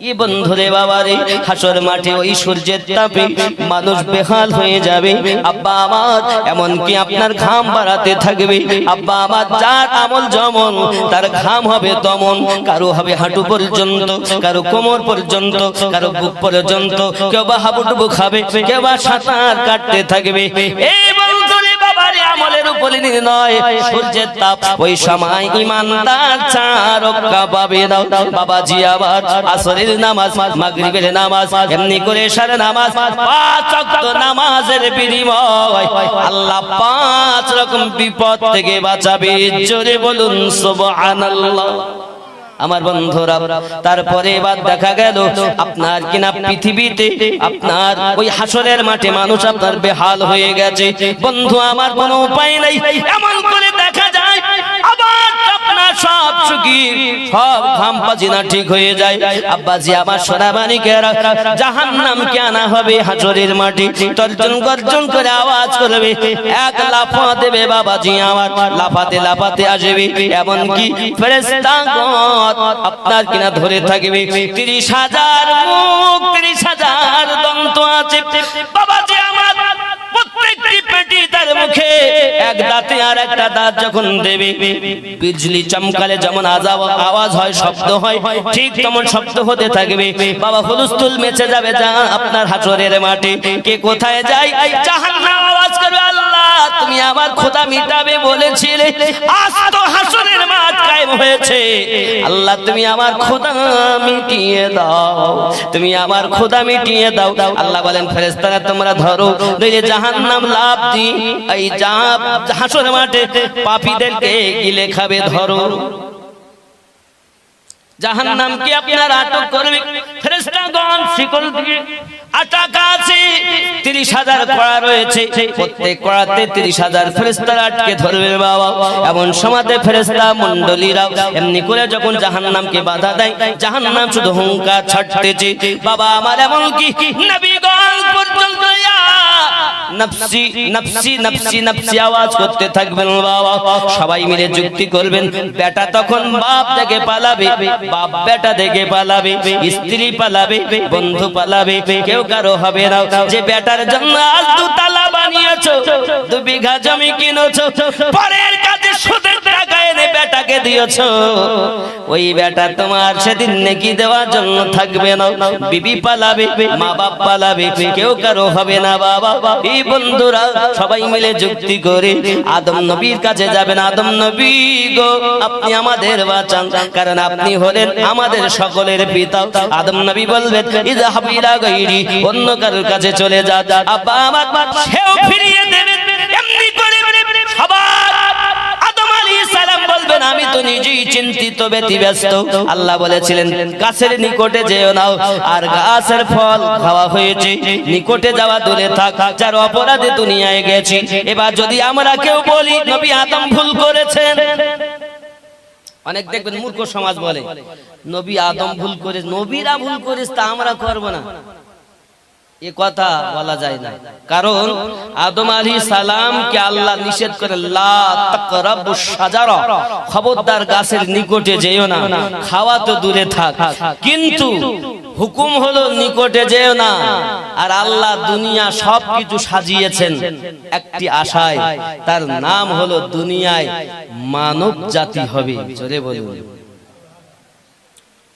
ये बंधुरे बाबा रे, হাসর মাঠে ওই সূর্যের তাপে মানুষ বেহাল হয়ে যাবে। আব্বা আমার এমনকি আপনার ঘাম বাড়াতে থাকবে। আব্বা আমার যার আমল যেমন, তার ঘাম হবে তেমন। কারো হবে হাঁটু পর্যন্ত, কারো কোমর পর্যন্ত, কারো বুক পর্যন্ত, কেউ বা হাবুডুবু খাবে, কেউ বা সাঁতার কাটতে থাকবে। এই বন্ধুরে বাবার আমলের উপরে নয় সূর্যের তাপ, ওই সময় ইমানদার চারক্কা পাবে না। বাবাজি আবার আসরের নামাজ, মাগরিবের নামাজ, এমনি করে এশার নামাজ, 5 ওয়াক্ত নামাজের বিনিময় আল্লাহ 5 রকম বিপদ থেকে বাঁচাবে। জোরে বলুন সুবহানাল্লাহ। আমার বন্ধুরা, তারপরে এবার দেখা গেল আপনার কিনা পৃথিবীতে আপনার ওই হাসরের মাঠে মানুষ আপনার বেহাল হয়ে গেছে। বন্ধু আমার কোনো উপায় নাই, এমন করে দেখা যায় আবার আপনার সব সুখী, সব ঘাম পাজিনা ঠিক হয়ে যায়। আব্বাজি আমার সোনাবানিকেরা, জাহান্নামকে আনা হবে হাসরের মাঠে, তর্জন গর্জন করে আওয়াজ করবে, এক লাফা দেবে বাবাজি আমার, লাফাতে লাফাতে আসবে। এমনকি ফেরেশতাগণ আপনার কিনা ধরে থাকবে। 30,000 মুখ, 30,000 দন্ত আছে বাবাজি আমার। প্রত্যেকটি পেটি তার মুখে এক দাঁতে আর একটা দাঁত যখন দেবে, বিজলি চমকালে যেমন আওয়াজ হয়, শব্দ হয়, ঠিক তেমন শব্দ হতে থাকবে। বাবা হুলস্থুল মেচে যাবে যা আপনার হাসরের মাঠে। কে কোথায় যায়? জাহান্নাম আওয়াজ করবে, আল্লাহ তুমি আমার ক্ষুধা মিটাবে বলেছিলে, আজ তো হাসরের মাঠ কায়েম হয়েছে, আল্লাহ তুমি আমার ক্ষুধা মিটিয়ে দাও, তুমি আমার ক্ষুধা মিটিয়ে দাও। আল্লাহ বলেন ফেরেশতারা তোমরা ধরো, নইলে জাহান্নাম লাফ দি এই হাসর মাঠে পাপীদেরকে গিলে খাবে, ধরো। জাহান্নামকে আপনার আটক করবে ফেরেশতাগণ শিকল দিয়ে। আটাকা আছে 30,000 কড়া রয়েছে, প্রত্যেক কড়াতে 30,000 ফেরেশতারা আটকে ধরবে বাবা। এমন সময়তে ফেরেশতা মণ্ডলীরা এমনি করে যখন জাহান্নামকে বাধা দেয়, জাহান্নাম শুধু হুঙ্কার ছাড়তেছে বাবা আমার। এমন কি নবীগণ পর্যন্ত নফসি নফসি নফসি নফসি আওয়াজ করতে থাকবেন বাবা। সবাই মিলে যুক্তি করবেন। বেটা তখন বাপ থেকে পালাবে, বাপ বেটা থেকে পালাবে, স্ত্রী পালাবে, বন্ধু পালাবে, কেউ কারো হবে না। যে বেটার জন্য আজ 2 তালা বানিয়েছো, 2 বিঘা জমি কিনেছো, পরের কাছে সুদের টাকা এনে বেটাকে দিয়েছো, ওই বেটা তোমার সেদিন নেকি দেওয়ার জন্য থাকবে না। বিবি পালাবে, মা বাপ পালাবে, কেউ কারো হবে না বাবা। এই বন্ধুরা সবাই মিলে যুক্তি করে আদম নবীর কাছে যাবেন। আদম নবী গো, আপনি আমাদের বাঁচান, কারণ আপনি হলেন আমাদের সকলের পিতা। আদম নবী বলবেন ইযহাব ইলা গায়রি, অন্য কারোর কাছে চলে যা। আব্বা আমার সেও ফিরিয়ে দেবেন। এমনি করে সবার আদম আলাইহিস সালাম বলবেন আমি তো নিজেই চিন্তিত, ব্যতিব্যস্ত। আল্লাহ বলেছিলেন গাছের নিকটে যেও না, আর গাছের ফল খাওয়া হয়েছে, নিকটে যাওয়া দূরে থাক, যার অপরাধে দুনিয়ায় গেছি। এবার যদি আমরা কেউ বলি নবী আদম ভুল করেছেন, অনেক দেখবেন মূর্খ সমাজ বলে নবী আদম ভুল করে, নবীরা ভুল করেছে তা আমরা করব না। এ কথা বলা যায় না, কারণ আদম আলাইহিস সালামকে আল্লাহ নিষেধ করে লা তাকরাবুশ শাজারা, খবরদার গাছের নিকটে যেও না, খাওয়া তো দূরে থাক, কিন্তু হুকুম হলো নিকটে যেও না। আর আল্লাহ দুনিয়া সবকিছু সাজিয়েছেন একটি আশায়, তার নাম হলো দুনিয়ায় মানব জাতি হবে। জোরে বলুন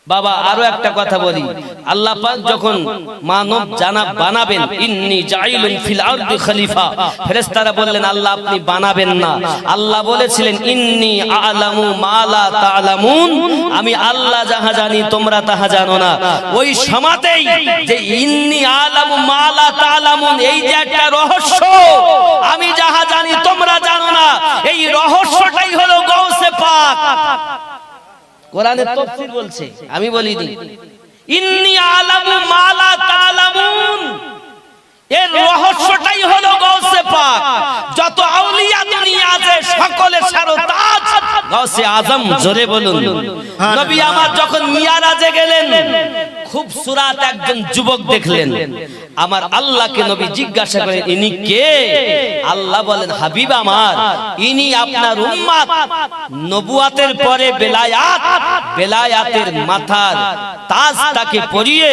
বাবা। আরো একটা কথা বলি, আল্লাহ পাক যখন মানব জানাব বানাবেন, ইন্নী জাইলুন ফিল আরদি খলিফা, ফেরেশতারা বললেন আল্লাহ আপনি বানাবেন না, আল্লাহ বলেছিলেন ইন্নী আ'লামু মা লা তা'লামুন, আমি আল্লাহ যাহা জানি তোমরা তাহা জানো না। ওই সময়তেই যে ইন্নী আ'লামু মা লা তা'লামুন, এই যে একটা রহস্য, আমি যাহা জানি তোমরা জানো না, এই রহস্যটাই হলো গাউসে পাক। কোরআনের তাফসীর বলছে, আমি বলিনি। ইন্নী আ'লামু মা লা তা'লামুন, এর রহস্যটাই হলো গাউসে পাক। যত আউলিয়া দুনিয়া আছে সকলের সারতাজ গাউসে আজম। জোরে বলুন। নবী আমার যখন মিরাজে গেলেন, খুব সুরাত একজন যুবক দেখলেন, আমার আল্লাহকে নবী জিজ্ঞাসা করেন ইনি কে? আল্লাহ বলেন হাবিব আমার, ইনি আপনার উম্মত, নবুয়াতের পরে বেলায়াত, বেলায়াতের মাথার তাজটাকে পরিয়ে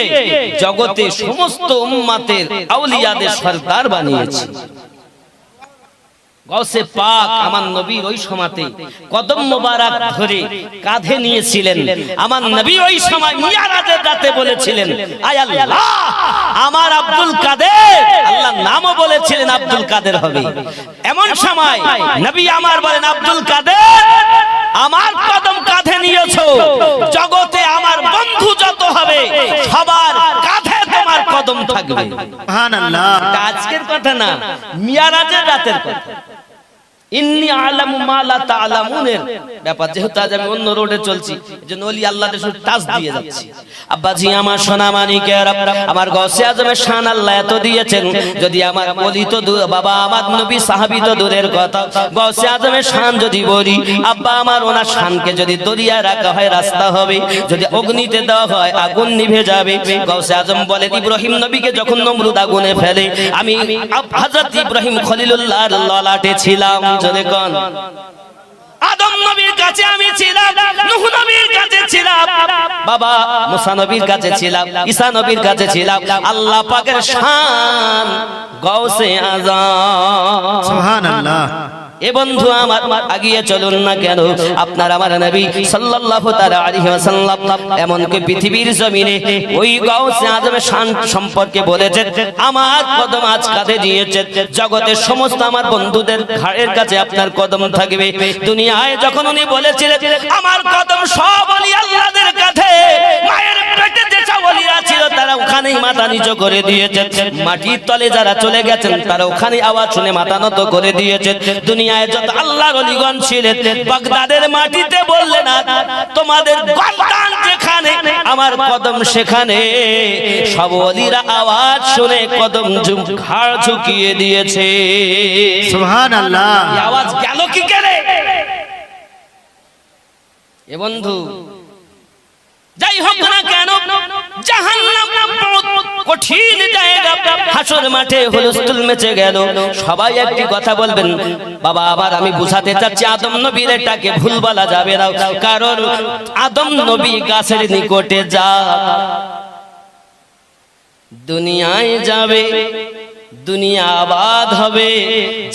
জগতে সমস্ত উম্মতের আউলিয়াদের সরদার বানিয়েছে। গাউসে পাক আমার নবীর ওই সময়তে কদম মোবারক ধরে কাঁধে নিয়েছিলেন। আমার নবী ওই সময় মিরাজের রাতে বলেছিলেন আয় আল্লাহ আমার আব্দুল কাদের, আল্লাহ নামও বলেছিলেন আব্দুল কাদের হবে। এমন সময় নবী আমার বলেন আব্দুল কাদের, আমার কদম কাঁধে নিয়েছো, জগতে আমার বন্ধু যত হবে সবার কাঁধে তোমার কদম থাকবে। সুবহানাল্লাহ। আজকের কথা না, মিরাজের রাতের কথা। ইন্নী আ'লামু মা লা তা'লামুনের ব্যাপার, যেহেতু আজ আমি অন্য রোডে চলছি, এজন্য ওলি আল্লাহদের শুধু টাচ দিয়ে যাচ্ছি। আব্বাজি আমার সোনা মানিকের, আমার গাউসে আজমের শান আল্লাহ এত দিয়েছেন, যদি আমার বলি তো বাবা আমার নবী সাহাবী তো দূরের কথা, গাউসে আজমের শান যদি বলি, আব্বা আমার ওনার শানকে যদি দরিয়ায় রাখা হয় রাস্তা হবে, যদি অগ্নিতে দেওয়া হয় আগুন নিভে যাবে। গাউসে আজম বলেন ইব্রাহিম নবীকে যখন নমরুদ আগুনে ফেলে, আমি হযরত ইব্রাহিম খলিলুল্লাহর ললাটে ছিলাম। জোরে কোন আদম নবীর কাছে আমি ছিলাম, নূহ নবীর কাছে ছিলাম, বাবা মুসা নবীর কাছে ছিলাম, ঈসা নবীর কাছে ছিলাম। আল্লাহ পাকের শান গাউসে আজম। সুবহানাল্লাহ। এ বন্ধু আমার আগিয়ে চলুন না কেন, আপনার আমার নবী সাল্লাল্লাহু তাআলা আলাইহি ওয়াসাল্লাম এমনকি পৃথিবীর জমিনে ওই গাউসে আজমের শান সম্পর্কে বলেছেন, আমার কদম আজ কাঁধে দিয়েছে, জগতের সমস্ত আমার বন্ধুদের ঘাড়ের কাছে আপনার কদম থাকবে। দুনিয়ায় যখন উনি বলেছিলেন আমার কদম সব ওলি আল্লাহদের কাঁধে, মায়ের পেটে যে সব ওলিরা ছিল তারা ওখানেই মাথা নিচু করে দিয়েছেন, মাটির তলে যারা চলে গেছেন তারা ওখানেই আওয়াজ শুনে মাথা নত করে দিয়েছেন। দুনিয়ায় যত আল্লাহর ওলিগণ ছিলেন বাগদাদের মাটিতে বললেন তোমাদের গর্দান যেখানে আমার কদম সেখানে, সব ওলিরা আওয়াজ শুনে কদম ঘাড় ঝুঁকিয়ে দিয়েছে। সুবহানাল্লাহ। এই আওয়াজ গেল কি করে? এ বন্ধু যাই হোক না কেন, জাহান্নাম কঠিন জায়গা, হাসর মাঠে হুলস্থুল মেচে গেল। সবাই একটি কথা বলবেন, বাবা আবার আমি বুঝাতে চাচ্ছি আদম নবীর এটাকে ভুল বলা যাবে না, কারণ আদম নবী গাছের নিকটে যা দুনিয়ায় যাবে, দুনিয়া আবাদ হবে,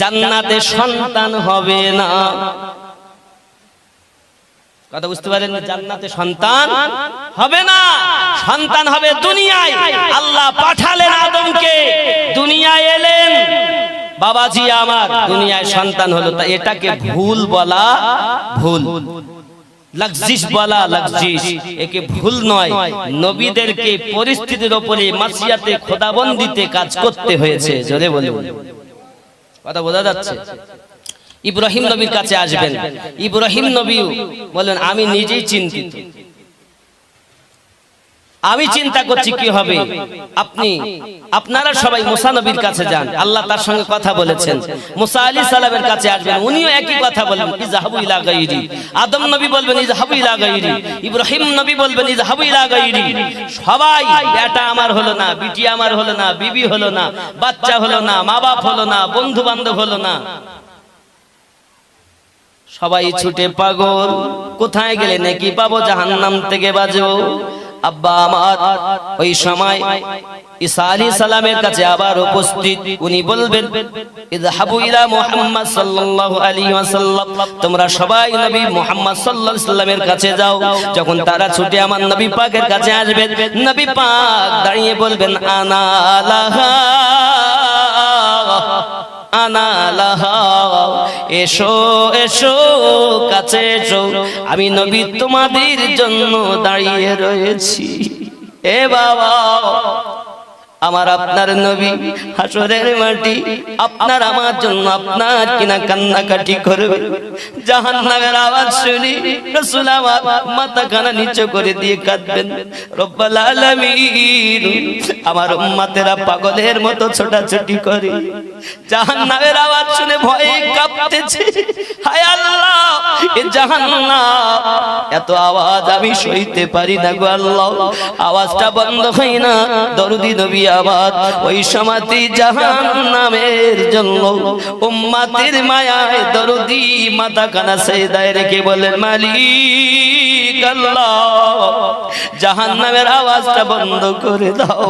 জান্নাতে সন্তান হবে না। কথা বুঝতে পারেন? জান্নাতে সন্তান হবে না, সন্তান হবে দুনিয়ায়। আল্লাহ পাঠালেন আদমকে, দুনিয়ায় এলেন, বাবাজি আমার দুনিয়ায় সন্তান হলো, তা এটাকে ভুল বলা ভুল, লগজিস বলা লগজিস, একে ভুল নয়। নবীদেরকে পরিস্থিতির উপরে মাসিয়াতে খোদাবন্দিতে কাজ করতে হয়েছে। জোরে বলে কথা বোঝা যাচ্ছে? ইব্রাহিম নবীর কাছে আসবেন, ইব্রাহিম নবী বলেন আমি নিজেই চিন্তিত, আমি চিন্তা করছি কি হবে। আপনারা সবাই মুসা নবীর কাছে যান, আল্লাহ তার সঙ্গে কথা বলেছেন। মুসা আলাইহিস সালামের কাছে আসবেন, উনিও একই কথা বলবেন, ইযহাবু ইলা গায়রি। আদম নবী বলবেন ইযহাবু ইলা গায়রি, ইব্রাহিম নবী বলবেন ইযহাবু ইলা গায়রি। সবাই এটা আমার হলো না, বিটি আমার হলো না, বিবি হলো না, বাচ্চা হলো না, মা বাপ হলো না, বন্ধু বান্ধব হলো না, সবাই ছুটে পাগল। কোথায় গেলে নাকি পাবো, জাহান্নাম থেকে বাঁচবো। আব্বা আমার ওই সময় ঈসা আলাইহিস সালামের কাছে আবার উপস্থিত, উনি বলবেন ইযহাবু ইলা মুহাম্মদ সাল্লাল্লাহু আলাইহি ওয়াসাল্লাম, তোমরা সবাই নবী মুহাম্মদ সাল্লাল্লাহু আলাইহি ওয়াসাল্লামের কাছে যাও। যখন তারা ছুটে আমার নবী পাকের কাছে আসবে, নবী পাক দাঁড়িয়ে বলবেন আনা লাহা আনা লাহা, এসো এসো কাছে এসো, আমি নবী তোমাদের জন্য দাঁড়িয়ে রয়েছি। এ বাবা, আমার আপনার নবী হাসরের মাটি আপনার আমার জন্য আপনার কিনা কান্নাকাটি করবে। জাহান্নামের আওয়াজ শুনি রাসূল আমার মাথা কানা নিচু করে দিয়ে কাঁদবেন, রব্বুল আলামিন আমার উম্মতেরা পাগলের মতো ছোটাছুটি করে, জাহান্নামের আওয়াজ শুনে ভয়ে কাঁপতেছে। হায় আল্লাহ, এ জাহান্নাম, এত আওয়াজ আমি সইতে পারি না গো আল্লাহ, আওয়াজটা বন্ধ হয় না। দরদি নবী আবার ওই সমাতি জাহান্নামের জন্য উম্মতের মায়ায় দরদি মাথা কানা সেজদায় রেখে বলেন মালিক আল্লাহ, জাহান্নামের আওয়াজটা বন্ধ করে দাও।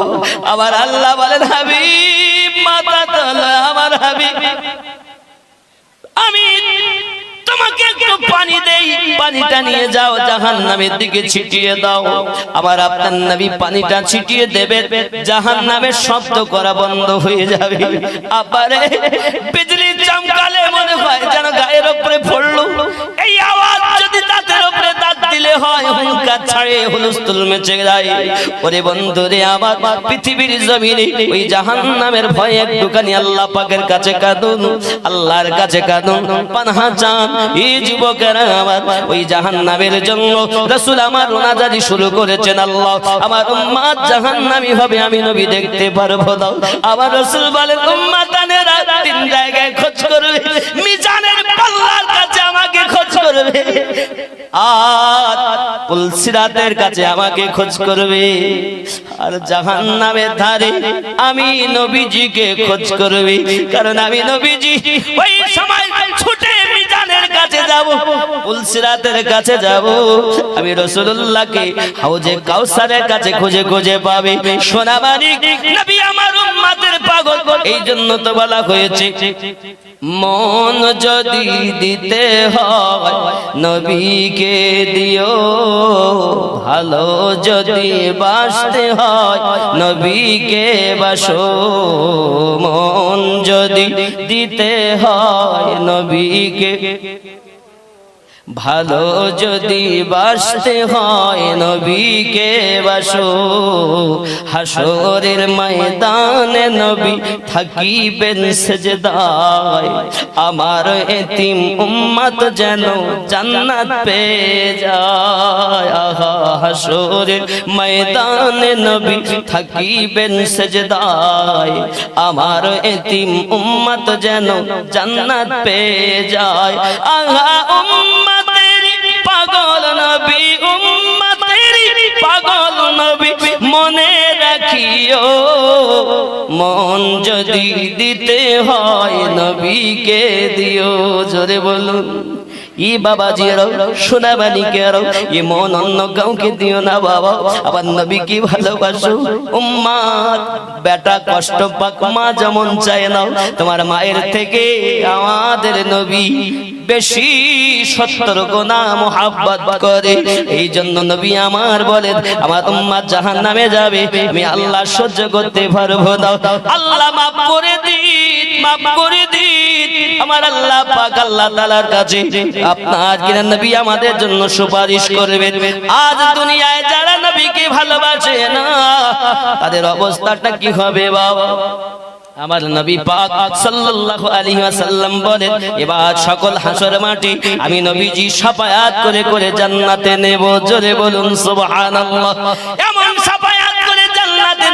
আবার আল্লাহ বলেন হাবিব মাথা তোলো, আমার হাবিব আমি তোমাকে একটু পানি দেই, পানিটা নিয়ে যাও জাহান্নামের দিকে ছিটিয়ে দাও। আবার আপনার নবী পানিটা ছিটিয়ে দেবে, জাহান্নামের শব্দ করা বন্ধ হয়ে যাবে। আবারে বিজলি চমকালে মনে হয় যেন গায়ের উপরে পড়লো। এই আওয়াজ যদি দাঁতের উপরে দাঁত দিলে হয় হুঙ্কার ছাড়ে হুলস্থুল মেচে যায়। ওরে বন্ধুরে আমার পৃথিবীর জমিনে ওই জাহান্নামের ভয়ে একটুখানি আল্লাহ পাকের কাছে কাঁদুন, আল্লাহর কাছে কাঁদুন, পানাহ চান। এই যুবকেরা আমার ওই জাহান্নামের জন্য রাসূল আমার রোনাজারি শুরু করেছেন, আল্লাহ আমার উম্মত জাহান্নামী হবে আমি নবী দেখতে পারবো দাও। আবার রাসূল বলেন উম্মতানেরা তিন জায়গায় খোঁজ করবে, মিজানের পাল্লার কাছে আমাকে খোঁজ করবে, আর পুলসিরাতের কাছে আমাকে খোঁজ করবে, আর জাহান্নামের ধারে আমি নবীজিকে খোঁজ করবে। কারণ আমি নবীজি ওই সময় ছুটে মিজানের কাছে যাব, পুলসিরাতের কাছে যাব, আমি রাসূলুল্লাহকে হাউজে কাউসারের কাছে খুঁজে খুঁজে পাবে। সোনাবাড়ি নবী আমার উম্মতের পাগল, এই জন্য তো বলা হয়েছে মন যদি দিতে হয় নবীকে দিও, ভালো যদি বাসতে হয় নবীকে বাসো, মন যদি দিতে হয় নবীকে, ভালো যদি বাসতে হয় নবীকে বাসো, হাসরের ময়দানে নবী থাকিবেন সেজদায়, আমার এতিম উম্মত যেন জান্নাত পেয়ে যায়। আহা, হাসরের ময়দানে নবী থাকিবেন সেজদায়, আমার এতিম উম্মত যেন জান্নাত পেয়ে যায়। আহা পাগল নবী, উম্মতেরি পাগল নবী, মনে রাখিও মন যদি দিতে হয় নবীকে দিও। জোরে বলুন ই বাবাজিরাও সোনাবালিকেরাও, এ মন অন্য কাউকে দিও না বাবা, আবার নবীকে ভালোবাসো। উম্মত বেটা কষ্ট পাক, মা যেমন চায় না, তোমার মায়ের থেকে আমাদের নবী বেশি 70 গুণা মুহাব্বত করে। এই জন্য নবী আমার বলেন আমার উম্মত জাহান্নামে যাবে, আমি আল্লাহ সহ্য করতে পারবো না। আল্লাহ মাফ করে দিন, মাফ করে দিন আমার আল্লাহ পাক আল্লাহ তাআলার কাছে আপনার কিনা নবী আমাদের জন্য সুপারিশ করবেন। আজ দুনিয়ায় যারা নবীকে ভালোবাসে না তাদের অবস্থাটা কি হবে বাবা? আমার নবী পাক সাল্লাল্লাহু আলাইহি ওয়াসাল্লাম বলেন এবার সকল হাসর মাটি আমি নবীজি শাফায়াত করে করে জান্নাতে নেব। জোরে বলুন সুবহানাল্লাহ। এমন শাফায়াত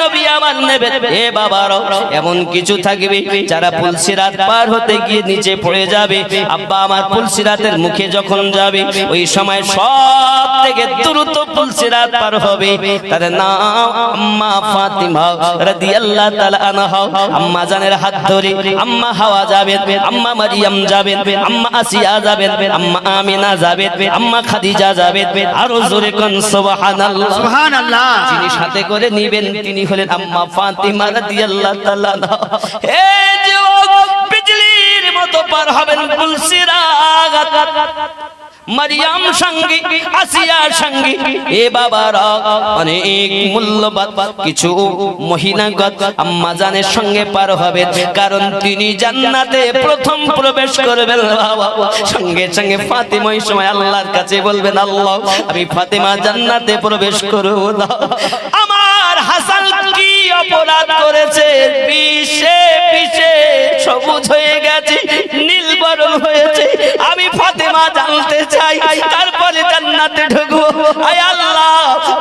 নবী আমার নেবে। এ বাবারা, এমন কিছু থাকবে যারা পুলসিরাত পার হতে গিয়ে নিচে পড়ে যাবে। আব্বা আমার পুলসিরাতের মুখে যখন যাবে, ওই সময় সব থেকে দ্রুত পুলসিরাত পার হবে। তার নাম আম্মা ফাতিমা রাদিয়াল্লাহু তাআলা আনহা। আম্মা জানের হাত ধরে আম্মা হাওয়া যাবেন, আম্মা মারিয়াম যাবেন, আম্মা আসিয়া যাবেন, আম্মা আমিনা যাবেন, আম্মা খাদিজা যাবেন। আরো জোরে কোন সুবহানাল্লাহ। সুবহানাল্লাহ। যিনি সাথে করে নিবেন তিনি হলেন আম্মা ফাতিমা রাদিয়াল্লাহু তাআলা আনহা। হে যুবক, বিজলির মতো পার হবেন পুলসিরাত। মারিয়াম সঙ্গী, আসিয়া সঙ্গী। এ বাবারা, অনেক মূল্যবান কিছু মহিলাগত আম্মা জানের সঙ্গে পার হবে, কারণ তিনি জান্নাতে প্রথম প্রবেশ করবেন। সঙ্গে সঙ্গে ফাতিমা ওই সময় আল্লাহর কাছে বলবেন, আল্লাহ আমি ফাতিমা জান্নাতে প্রবেশ করব না। আমার হাসান কি অপরাধ করেছে? পিছে পিছে সবুজ হয়ে গেছে, নীল বরণ হয়েছে। আমি ফাতিমা জানতে চাই, তারপরে জান্নাতে ঢুকবো। আয় আল্লাহ,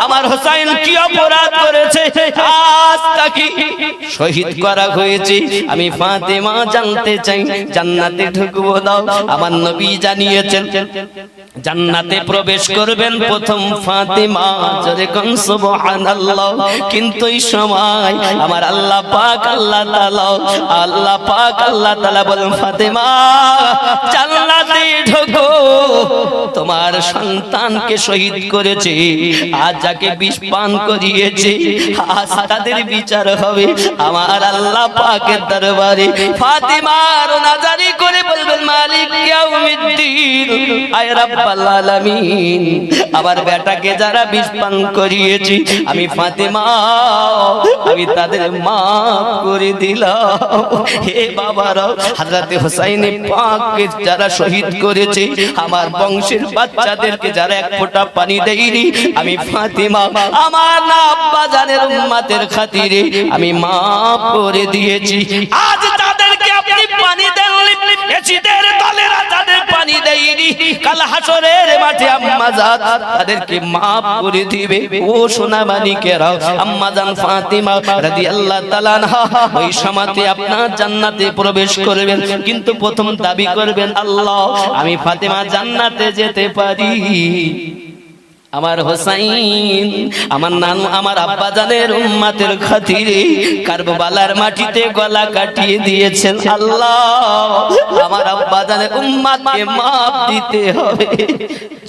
আমার হোসেন কি অপরাধ করেছে? আজ তাকে শহীদ করা হয়েছে, আমি ফাতিমা জানতে চাই, জান্নাতে ঢুকবো দাও। আমার নবী জানিয়েছেন জান্নাতে প্রবেশ করবেন প্রথম ফাতিমা। জোরে কোন সুবহানাল্লাহ। কিন্তু এই সময় আমার আল্লাহ পাক আল্লাহ তাআলা বলেন, ফাতিমা জান্নাতে ঢোকো। তোমার সন্তানকে শহীদ করেছে, আজ যাকে বিষ পান করিয়েছে, আজ তাদের বিচার হবে আমার আল্লাহ পাকের দরবারে। ফাতিমা রোনাজারি করে বলবেন, মালিক ইয়াউমিদ্দিন, আয় রাব্বাল আলামিন, আমার বেটাকে যারা বিষ পান করিয়েছে, আমি ফাতিমা আমি তাদের মাফ করে দিলাম। হে বাবারা, হযরতে হুসাইন পাককে যারা শহীদ করেছে, আমার বংশের বাচ্চাদেরকে যারা এক ফোঁটা পানি দেয়নি, আমি ফাতিমা আমার না আব্বা জানের উম্মতের খাতিরে আমি মাফ করে দিয়েছি। আজ তাদেরকে আপনি পানি দেননি, এজিদের দলেরা যাদের পানি দেয়নি, কাল হাসরের মাঠে আম্মা জান তাদেরকে মাফ করে দিবে। ও সোনা মানিকেরা, আম্মা জান ফাতিমা রাদিয়াল্লাহু তাআলা আনহা ওই সময়তে আপনার জান্নাতে প্রবেশ করবেন, কিন্তু প্রথম দাবি করবেন, আল্লাহ আমি ফাতিমা জান্নাতে যেতে পারি। আমার হোসাইন আমার নানু আমার আব্বা জানের উম্মতের খাতিরে কারবালার মাটিতে গলা কাটিয়ে দিয়েছেন। আল্লাহ আমার আব্বা জানের উম্মতকে মাফ দিতে হবে।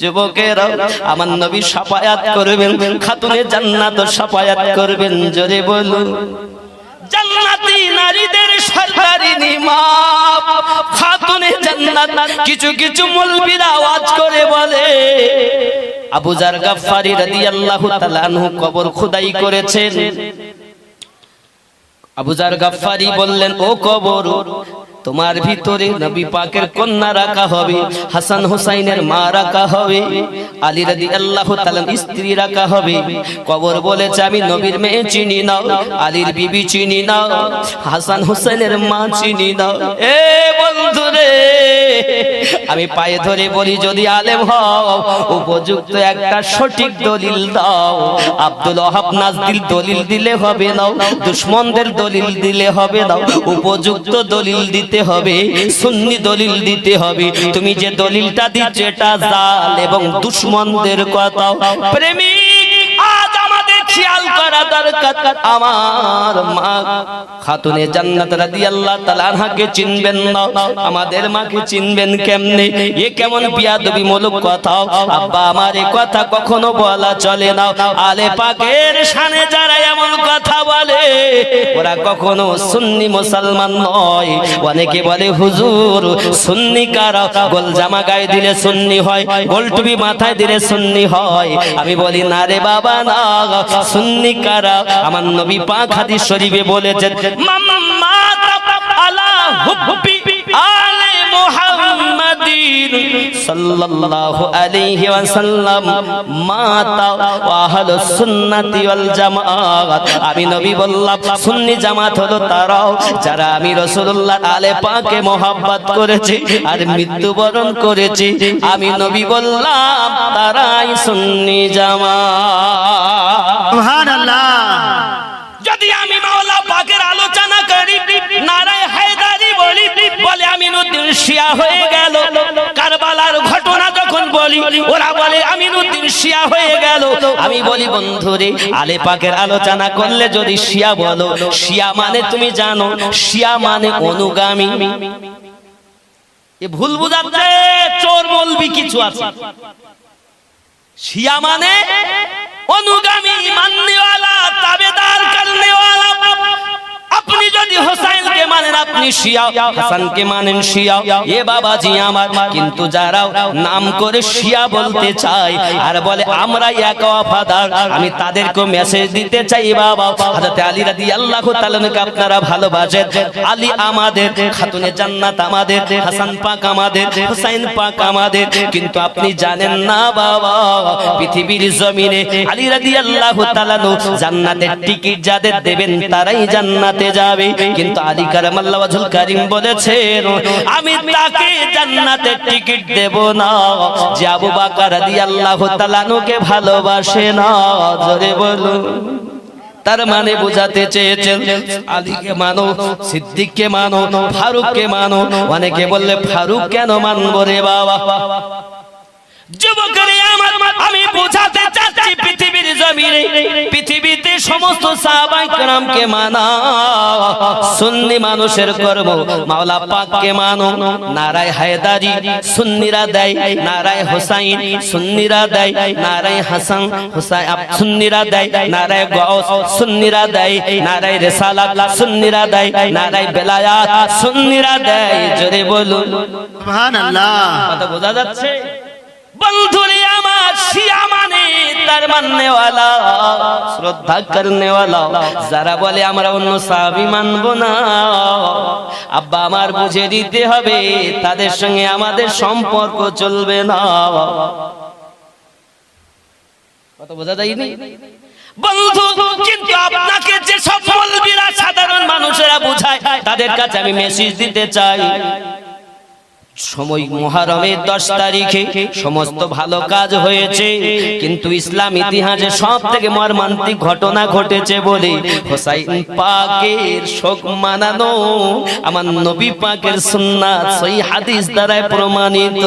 যুবকেরা, আমার নবী শাফায়াত করবেন, খাতুনে জান্নাত শাফায়াত করবেন। জোরে বলুন, জান্নাতি নারীদের সরকারি নিমাপ খাতুনে জান্নাত। কিছু কিছু মৌলবীরা আওয়াজ করে বলে, আবু যার গাফফারি রাদিয়াল্লাহু তাআলা আনহু কবর খোদাই করেছেন। আবু যার গাফফারি বললেন, ও কবর, তোমার ভিতরে নবী পাকের কন্যা রাখা হবে, হাসান হুসাইনের মা রাখা হবে, আলী রাদিয়াল্লাহু তাআলা স্ত্রী রাখা হবে। কবর বলেছে, আমি নবীর মেয়ে চিনি না, আলীর বিবি চিনি না, হাসান হুসাইনের মা চিনি না। এ বন্ধুরে, আমি পায়ে ধরে বলি, যদি আলেম হও উপযুক্ত একটা সঠিক দলিল দাও। আব্দুল ওয়াহাব নাজদিল দলিল দিলে হবে না, দুশমনদের দলিল দিলে হবে না, উপযুক্ত দলিল দিতে হবে, সুন্নি দলিল দিতে হবে। তুমি যে দলিলটা দিচ্ছ এটা জাল এবং দুশমনদের কথা। প্রেমিক, আজ আমাদের খেয়াল করা দরকার। আমার মা খাতুনে জান্নাত রাদিয়াল্লাহু তাআলা আনহাকে চিনবেন না, আমাদের মাকে চিনবেন কেমনে? এ কেমন বিয়াদবিমূলক কথা? আব্বা আমার এই কথা কখনো বলা চলে না। আলে পাকের শানে যারা এমন কথা বলে, ওরা কখনো সুন্নি মুসলমান নয়। অনেকে বলে, হুজুর সুন্নি কারা? গোল জামা গায়ে দিলে সুন্নি হয়, গোল টুপি মাথায় দিলে সুন্নি হয়। আমি বলি, না রে বাবা না, সুন্নি কারা? আমার নবী পাক হাদিস শরীফে বলেছেন, মাম্মা আলা হুব্বি আলে মুহাম্মাদিন সাল্লাল্লাহু আলাইহি ওয়াসাল্লাম মাতা ওয়া আহলুস সুন্নাতি ওয়াল জামাত। আমি নবী বললাম, সুন্নি জামাত হলো তারাও যারা আমি রাসূলুল্লাহ আলে পাকে মহব্বত করেছে আর মৃত্যুবরণ করেছে। আমি নবী বললাম, তারাই সুন্নি জামাত। সুবহানাল্লাহ। যদি আমি মাওলা পাকের আলোচনা করি, নারায়ে হায়দারি বলি, বলে আমিনউদ্দিন শিয়া হয়ে গেল। কারবালার ঘটনা যখন বলি, ওরা বলে আমিনউদ্দিন শিয়া হয়ে গেল। আমি বলি বন্ধুরে, আলে পাকের আলোচনা করলে যদি শিয়া বলো, শিয়া মানে তুমি জানো, শিয়া মানে অনুগামী। এ ভুল বুঝাচ্ছে, চোর মৌলবি কিছু আছে। শিয়া মানে অনুগামী, মাননেওয়ালা, তাবেদার করনেওয়ালা। আপনি যদি হোসেনকে মানেন আপনি শিয়া, হাসানকে মানেন শিয়া, এ বাবাজি আমার। কিন্তু যারা নাম করে শিয়া বলতে চায় আর বলে আমরা এক ওয়াফাদার, আমি তাদেরকে মেসেজ দিতে চাই, বাবা হযরত আলী রাদিয়াল্লাহু তাআলা কে আপনারা ভালোবাসেন। আলী আমাদের, খাতুনে জান্নাত আমাদের, হাসান পাক আমাদের, হোসেন পাক আমাদের। কিন্তু আপনি জানেন না বাবা, পৃথিবীর জমিনে আলী রাদিয়াল্লাহু তাআলা জান্নাতের টিকিট যাদের দেবেন তারাই জান্নাতে যাবে। কিন্তু আলী কারামাল্লাহু ওয়াজহুল কারীম বলেছেন, আমি তাকে জান্নাতের টিকিট দেব না যে আবু বকর রাদিয়াল্লাহু তাআলা কে ভালোবাসে না। জোরে বলুন। তার মানে বোঝাতে চেয়েছেন আলীকে মানো, সিদ্দিককে মানো, ফারুককে মানো। অনেকে বললে ফারুক কেন মানবো রে বাবা? যুবকরে আমার, আমি বোঝাতে চাচ্ছি পৃথিবীর জমিনে, পৃথিবীতে সমস্ত সাহাবায়ে কেরামকে মানা সুন্নি মানুষের কর্ম। মাওলা পাককে মানো, নারায়ে হায়দারি সুন্নিরা দেয়, নারায়ে হোসাইন সুন্নিরা দেয়, নারায়ে হাসান হোসাইন সুন্নিরা দেয়, নারায়ে গাউস সুন্নিরা দেয়, নারায়ে রিসালাত সুন্নিরা দেয়, নারায়ে বেলায়াত সুন্নিরা দেয়। জোরে বলুন সুবহানাল্লাহ। কথা বোঝা যাচ্ছে? বন্ধুরে আমার, শিয়া মানে তার মাননেওয়ালা, শ্রদ্ধা করনেওয়ালা। যারা বলে আমরা অন্য সাহাবী মানবো না, আব্বা আমার বুঝে দিতে হবে তাদের সঙ্গে আমাদের সম্পর্ক চলবে না। কথা বোঝা যায়নি বন্ধু? কিন্তু আপনাকে যে সব মৌলবীরা সাধারণ মানুষেরা বুঝায়, তাদের কাছে আমি মেসেজ দিতে চাই, সময় মুহররমের 10 তারিখে সমস্ত ভালো কাজ হয়েছে, কিন্তু ইসলাম ইতিহাসে সবথেকে মর্মান্তিক ঘটনা ঘটেছে বলে হোসাইন পাকের শোক মানানো আমার নবী পাকের সুন্নাত সহিহ হাদিস দ্বারা প্রমাণিত।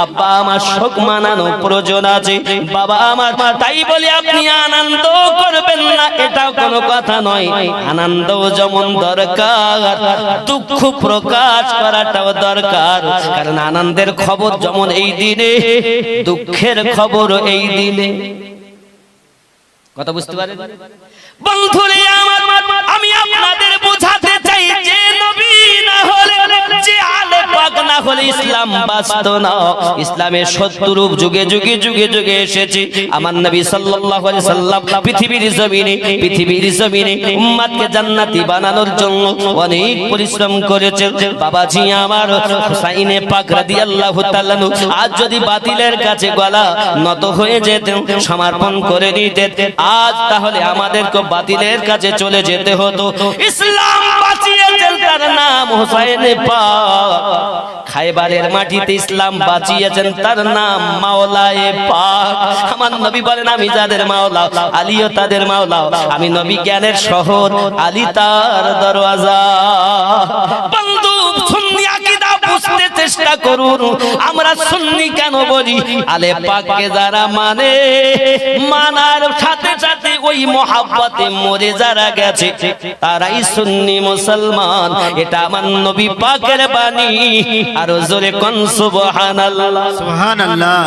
আব্বা আমার শোক মানানো প্রয়োজন আছে, বাবা আমার। তাই বলে আপনি আনন্দ করবেন না এটাও কোনো কথা নয়। আনন্দ যেমন দরকার, দুঃখ প্রকাশ করাটাও দরকার। কারণ আনন্দের খবর যেমন এই দিনে, দুঃখের খবর এই দিনে। কথা বুঝতে পারেন বন্ধুরে আমার? আমি আপনাদের বোঝাতে চাই যে নবী না হলে, যে আলে পাক না হলে ইসলাম বাঁচত না। ইসলামের সত্য রূপ যুগে যুগে যুগে যুগে এসেছে। আমার নবী সাল্লাল্লাহু আলাইহি সাল্লাম পৃথিবীর জমিনে উম্মতকে জান্নাতি বানানোর জন্য অনেক পরিশ্রম করেছেন। বাবাজি আমার, হুসাইনে পাক রাদিয়াল্লাহু তাআলা আজ যদি বাতিলের কাছে গলা নত হয়ে যেতেন, সমর্পণ করে নিতেন, আজ তাহলে আমাদেরকে বাতিলের কাছে চলে যেতে হতো। ইসলাম বাঁচিয়েছেন তার নাম হুসাইনে পাক। খায়বারের মাটিতে ইসলাম বাঁচিয়েছেন তার নাম মাওলায়ে পাক। আমার নবী বলেন, আমি যাদের মাওলা, আলীও তাদের মাওলা। আমি নবী জ্ঞানের শহর, আলী তার দরওয়াজা। বন্ধু, সুন্নি আকীদা বুঝতে চেষ্টা করুন। আমরা সুন্নি কেন বলি? আলে পাককে যারা মানে, মানার সাথে সাথে ওই মহাব্বতে মরে যারা গেছে তারাই সুন্নি মুসলমান। এটা আমার নবী পাকের বাণী। আরো জোরে কোন সুবহানাল্লাহ। সুবহানাল্লাহ।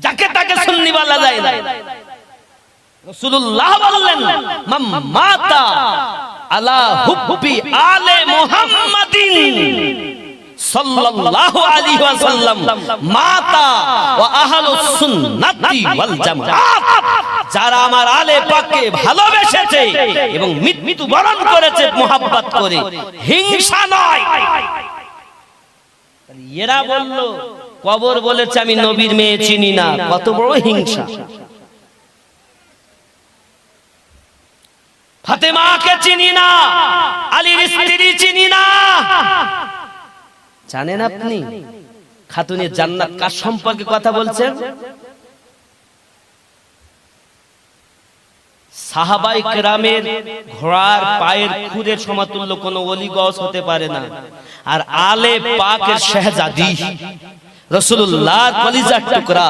যাকে তাকে সুন্নি বলা যায় না। রাসূলুল্লাহ বললেন, মান মাতা আলা হুব্বি আলে মুহাম্মাদিন সাল্লাল্লাহু আলাইহি ওয়াসাল্লাম মাতা ওয়া আহলুস সুন্নাতি ওয়াল জামাআত। যারা আমার আলে পাককে ভালোবেসেছে এবং মৃত্যু বরণ করেছে মোহাব্বত করে, হিংসা নয়। এরা বলল, কবর বলেছে আমি নবীর মেয়ে চিনি না। কত বড় হিংসা! ফাতেমাকে চিনি না, আলীর স্ত্রী চিনি না। জানেন আপনি খাতুনে জান্নাত কার সম্পর্কে কথা বলছেন? সাহাবায়ে কেরামের ঘোড়ার পায়ের খুরের সমতুল্য কোনো ওলি গস হতে পারে না। আর আলে পাকের শাহজাদি রাসূলুল্লাহর কলিজার টুকরা,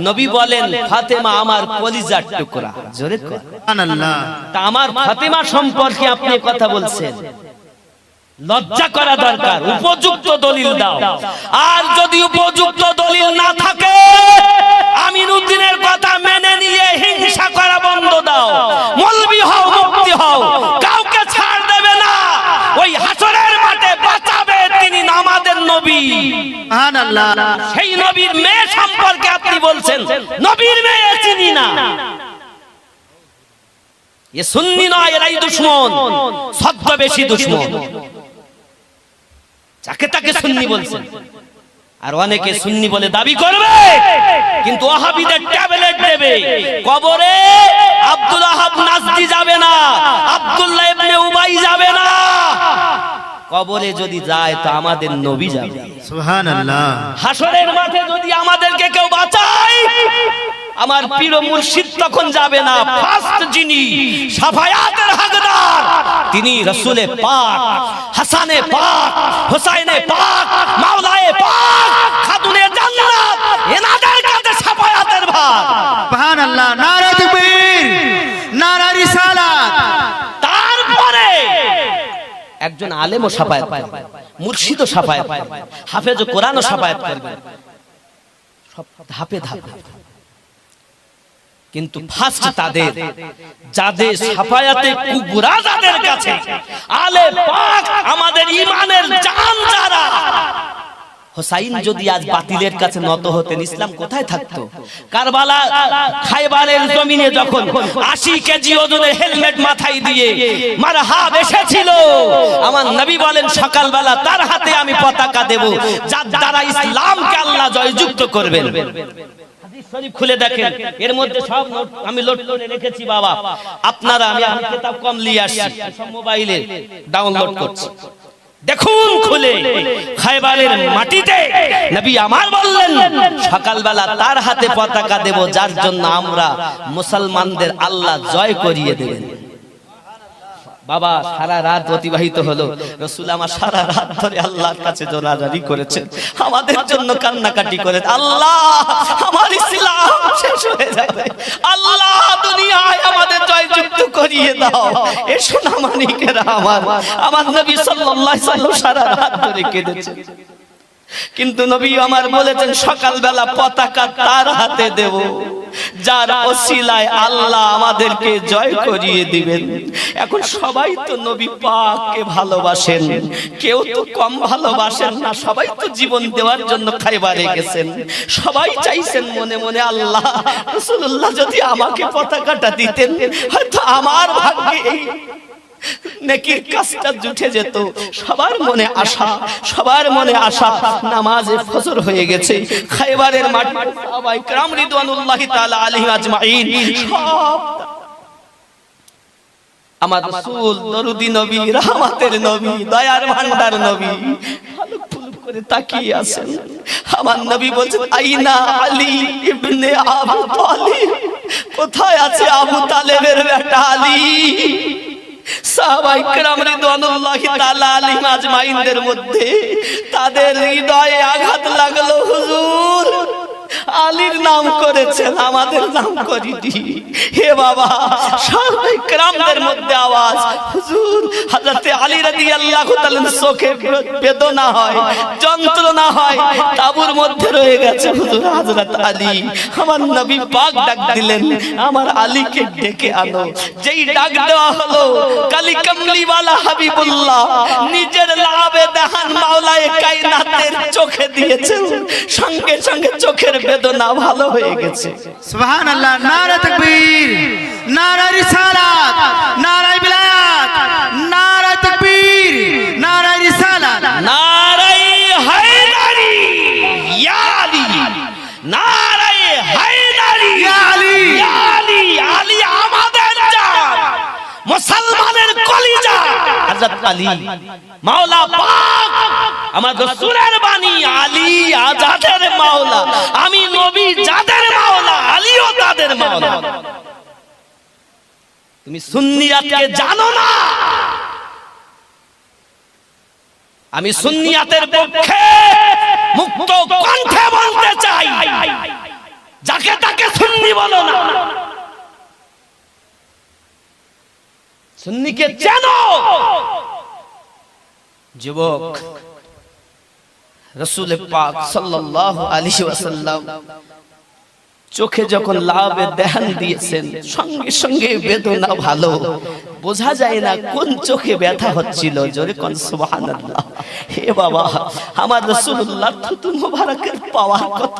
নবী বলেন ফাতেমা আমার কলিজার টুকরা। জোরে কর সুবহানাল্লাহ। তা আমার ফাতেমা সম্পর্কে আপনি কথা বলছেন, লজ্জা করা দরকার। উপযুক্ত দলিল দাও। আর যদি উপযুক্ত দলিল না থাকে, আমিনউদ্দিনের কথা মেনে নিয়ে হিংসা করা বন্ধ দাও। মৌলবি হও, মুফতি হও, কাউকে ছাড় দেবে না। ওই হাসরের মাঠে বাঁচাবে তিনি আমাদের নবী। সুবহানাল্লাহ। সেই নবীর মেয়ে সম্পর্কে আপনি বলছেন নবীর মেয়ে চিনি না। এ সুন্নি নয়, এরাই দুশমন, সদ্য বেশি দুশমন। যাকে তাকে সুন্নি বলছেন, আর অনেকে সুন্নি বলে দাবি করবে, কিন্তু ওয়াহাবিদের ট্যাবলেট দেবে। কবরে আব্দুল ওয়াহাব নাজদি যাবে না, আব্দুল্লাহ ইবনে উবাই যাবে না। কবরে যদি যায় তো আমাদের নবী যাবে। সুবহানাল্লাহ। হাসরের মাঠে যদি আমাদেরকে কেউ বাঁচায়, আমার পীর মুর্শিদ তখন যাবে না। ফার্স্ট যিনি শাফায়াতের হকদার তিনি রাসূলে পাক, হাসানে পাক, হুসাইনে পাক, মাওলায়ে পাক, খাতুনে জান্নাত, এনাদের কাছে শাফায়াতের ভার। সুবহানাল্লাহ। নারে তাকবীর, নারে রিসালাত। তারপরে একজন আলেমও শাফায়াত করবে, মুর্শিদও শাফায়াত করবে, হাফেজও কোরআনও শাফায়াত করবে, সব ধাপে ধাপে। কিন্তু ফার্স্ট তাদের, যাদের শাফায়াতে কুবরা যাদের কাছে, আলে পাক আমাদের ঈমানের জান যারা। হোসাইন যদি আজ বাতিলের কাছে নত হতেন, ইসলাম কোথায় থাকতো? কারবালা খায়বারের জমিনে যখন 80 কেজি ওজনের হেলমেট মাথায় দিয়ে মারহাব এসেছিল, আমার নবী বলেন সকালবেলা তার হাতে আমি পতাকা দেব, যার দ্বারা ইসলামকে আল্লাহ জয়যুক্ত করবেন। হাদিস শরীফ খুলে দেখেন, এর মধ্যে সব নোট আমি লোড করে রেখেছি বাবা। আপনারা, আমি কিতাব কম নিয়ে আসছি, সব মোবাইলে ডাউনলোড করছি। দেখুন খুলে, খায়বারের মাটিতে নবী আমার বললেন সকালবেলা তার হাতে পতাকা দেব, যার জন্য আমরা মুসলমানদের আল্লাহ জয় করিয়ে দেবেন। বাবা সারা রাত অতিবাহিত হলো, রাসূল আমার সারা রাত ধরে আল্লাহর কাছে দোয়াজারি করেছেন, আমাদের জন্য কান্নাকাটি করে, আল্লাহ আমার ইসলাম শেষ হয়ে যাবে, আল্লাহ দুনিয়ায় আমাদের জয়যুক্ত করিয়ে দাও। এ সোনা মানিকেরা আমার নবী সাল্লাল্লাহু আলাইহি ওয়াসাল্লাম সারা রাত ধরে কেঁদেছেন। কিন্তু নবী আমার বলেছেন সকালবেলা পতাকা তার হাতে দেব, যার ওসিলায় আল্লাহ আমাদেরকে জয় করিয়ে দিবেন। এখন সবাই তো নবী পাককে ভালোবাসেন, কেউ তো কম ভালোবাসেন না। সবাই তো জীবন দেওয়ার জন্য খায়বারে গেছেন। সবাই চাইছেন মনে মনে, আল্লাহ রাসূলুল্লাহ যদি আমাকে পতাকাটা দিতেন, হয়তো আমার ভাগ্যে এই নেকির কাজটা জুটে যেত। সবার মনে আশা, সবার মনে আশা। নামাজে ফজর হয়ে গেছে, খায়বারের মাঠে সাহাবায়ে কেরাম রিদওয়ানুল্লাহি তাআলা আলাইহিম আজমাইন সব আমার রাসূল দরুদি নবী, রহমতের নবী, দয়ার ভান্ডার নবী হালুক ফুলুক করে তাকিয়ে আছেন। আমার নবী বলছেন আইনা আলী ইবনে আবু তালিব, কোথায় আছে আবু তালেবের বেটা আলী? সাহাবায়ে কেরাম রিদওয়ানুল্লাহি তাআলা আলাইহিম আজমাইনদের মধ্যে তাদের হৃদয়ে আঘাত লাগলো, হুজুর আলীর নাম করেছেন, আমাদের নাম করিনি। হে বাবা, সাহাবায়ে কেরামদের মধ্যে আওয়াজ, হুজুর হযরতে আলী রাদিয়াল্লাহু তাআলা চোখে বেদনা হয়, যন্ত্রণা হয়, তাবুর মধ্যে রয়ে গেছে হুজুর হযরত আলী। আমার নবী পাক ডাক দিলেন, আমার আলীকে ডেকে আনো। যেই ডাক দেওয়া হলো, কালি কামলিওয়ালা হাবিবুল্লাহ নিজের লাভে দেহান মাওলায়ে কায়নাতের চোখে দিয়েছেন, সঙ্গে সঙ্গে চোখের বেদনা ভালো হয়ে গেছে। সুবহানাল্লাহ। নারে তাকবীর, নারে রিসালাত, নারে বিলায়াত, নারে তাকবীর, নারে রিসালাত, নারে হায়দারি ইয়া আলী, নারে হায়দারি ইয়া আলী, ইয়া আলী, আলী আমাদের জান, মুসলমানের কলিজা হযরত আলী মাওলা পাক, আমার রাসূলের বাণী, আলী আজাদের মাওলা, আমি নবী যাদের মাওলা, আলীও তাদের মাওলা। তুমি সুন্নিয়াতকে জানো না। আমি সুন্নিয়াতের পক্ষে মুক্ত কণ্ঠে বলতে চাই, যাকে তাকে সুন্নি বলো না, সুন্নিকে জানো। যুবক, রাসূল পাক সাল্লাল্লাহু আলাইহি ওয়াসাল্লাম চোখে যখন লাভে ধ্যান দিয়েছেন, সঙ্গে সঙ্গে বেদনা ভালো বোঝা যায় না কোন চোখে ব্যথা হচ্ছিল। জোরে কোন সুবহানাল্লাহ। হে বাবা, আমার রাসূলুল্লাহ থুতু মোবারকের পাওয়ার কত,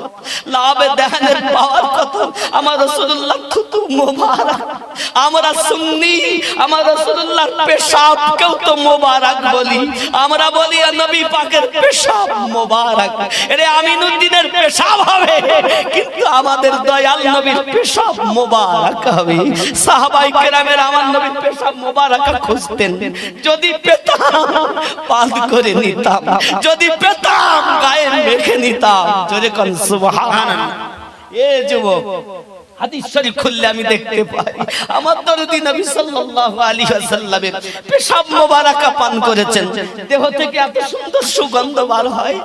লাভে ধ্যানের পাওয়ার কত, আমার রাসূলুল্লাহ থুতু মোবারক। আমরা সুন্নি, আমার রাসূলুল্লাহর পেশাবকেও তো মোবারক বলি। আমরা বলি নবী পাকের পেশাব মোবারক। আরে আমিনুদ্দিনের পেশাব হবে, কিন্তু আমাদের দয়াল নবীর পেশাব মোবারক হবে। সাহাবায়ে কেরামের আমার নবীর পেশাব মোবারক খুঁজতেন, যদি পেতাম পান করে নিতাম, যদি পেতাম গায়ে মেখে নিতাম। জোরে কোন সুবহানাল্লাহ। এ যুবক, হাদিস শরীফ খুললে আমি দেখতে পাই আমার দরদি নবী সাল্লাল্লাহু আলাইহি ওয়াসাল্লামের পেশাব মোবারক পান করেছেন। দেহ থেকে এত সুন্দর সুগন্ধ বার হয়।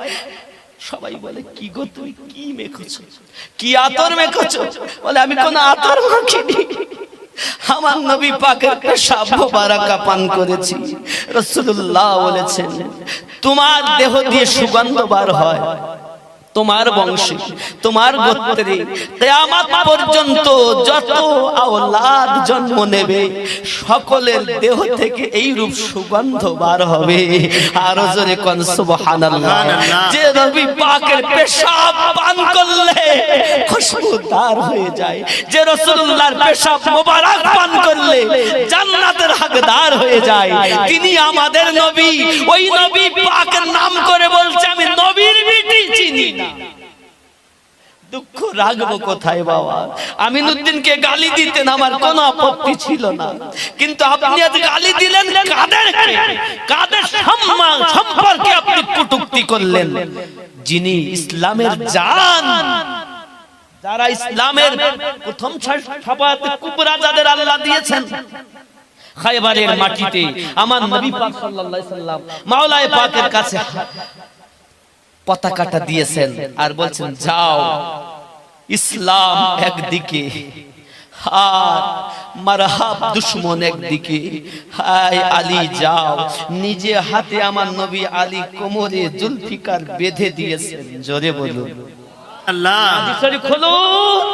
সবাই বলে, কি গো তুমি কি মেখেছো, কি আতর মেখেছো? বলে, আমি কোন আতর মাখিনি, আমার নবী পাকের পেশাব মোবারক পান করেছি। রাসূলুল্লাহ বলেছেন, তোমার দেহ দিয়ে সুগন্ধ বার হয়, তোমার বংশে, তোমার গোত্রে কিয়ামত পর্যন্ত যত আওলাদ জন্ম নেবে সকলের দেহ থেকে এই রূপ সুগন্ধ বার হবে। আর জোরে কোন সুবহানাল্লাহ। যে নবী পাকের পেশাব পান করলে খুশবুদার হয়ে যায়, যে রাসূলুল্লাহর পেশাব মোবারক পান করলে জান্নাতের হকদার হয়ে যায়, তিনি আমাদের নবী। ওই নবী পাকের নাম করে বলছে, আমি নবীর বিটি চিনি না। দুঃখ রাখবো কোথায় বাবা? আমিনুদ্দিনকে গালি দিতেন, আমার কোনো আপত্তি ছিল না, কিন্তু আপনি আজ গালি দিলেন কাদেরকে? কাদের সম্পর্কে আপনি কটূক্তি করলেন? যিনি ইসলামের জান, যারা ইসলামের প্রথম শাফাআতে কুবরা যাদের আল্লাহ দিয়েছেন, খায়বারের মাটিতে আমার নবী পাক সাল্লাল্লাহু আলাইহি সাল্লাম মাওলায়ে পাকের কাছে পতাকাটা দিয়েছেন আর বলছেন, যাও ইসলাম একদিকে আর মারহাব দুশমন একদিকে, হায় আলী যাও। নিজে হাতে আমার নবী আলী কোমরে জুলফিকার বেঁধে দিয়েছেন। জোরে বলুন আল্লাহ। হাদিস শরীফ খুলুন,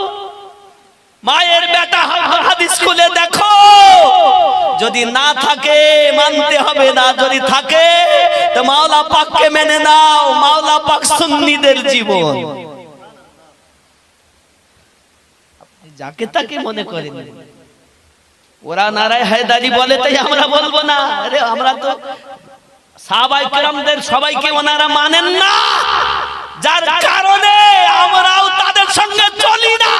মায়ের বেটা হাদিস খুলে দেখো। যদি না থাকে মানতে হবে না, যদি থাকে তো মাওলা পাককে মেনে নাও। মাওলা পাক সুন্নিদের জীবন। আপনি যাকে তাকে মনে করেন, ওরা নারায়ে হায়দারি বলে তাই আমরা বলবো না। আরে আমরা তো সাহাবায়ে কেরামদের সবাইকে ওনারা মানেন না, যার কারণে আমরাও তাদের সঙ্গে চলি না।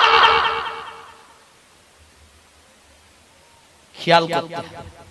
খেয়াল করতে হবে।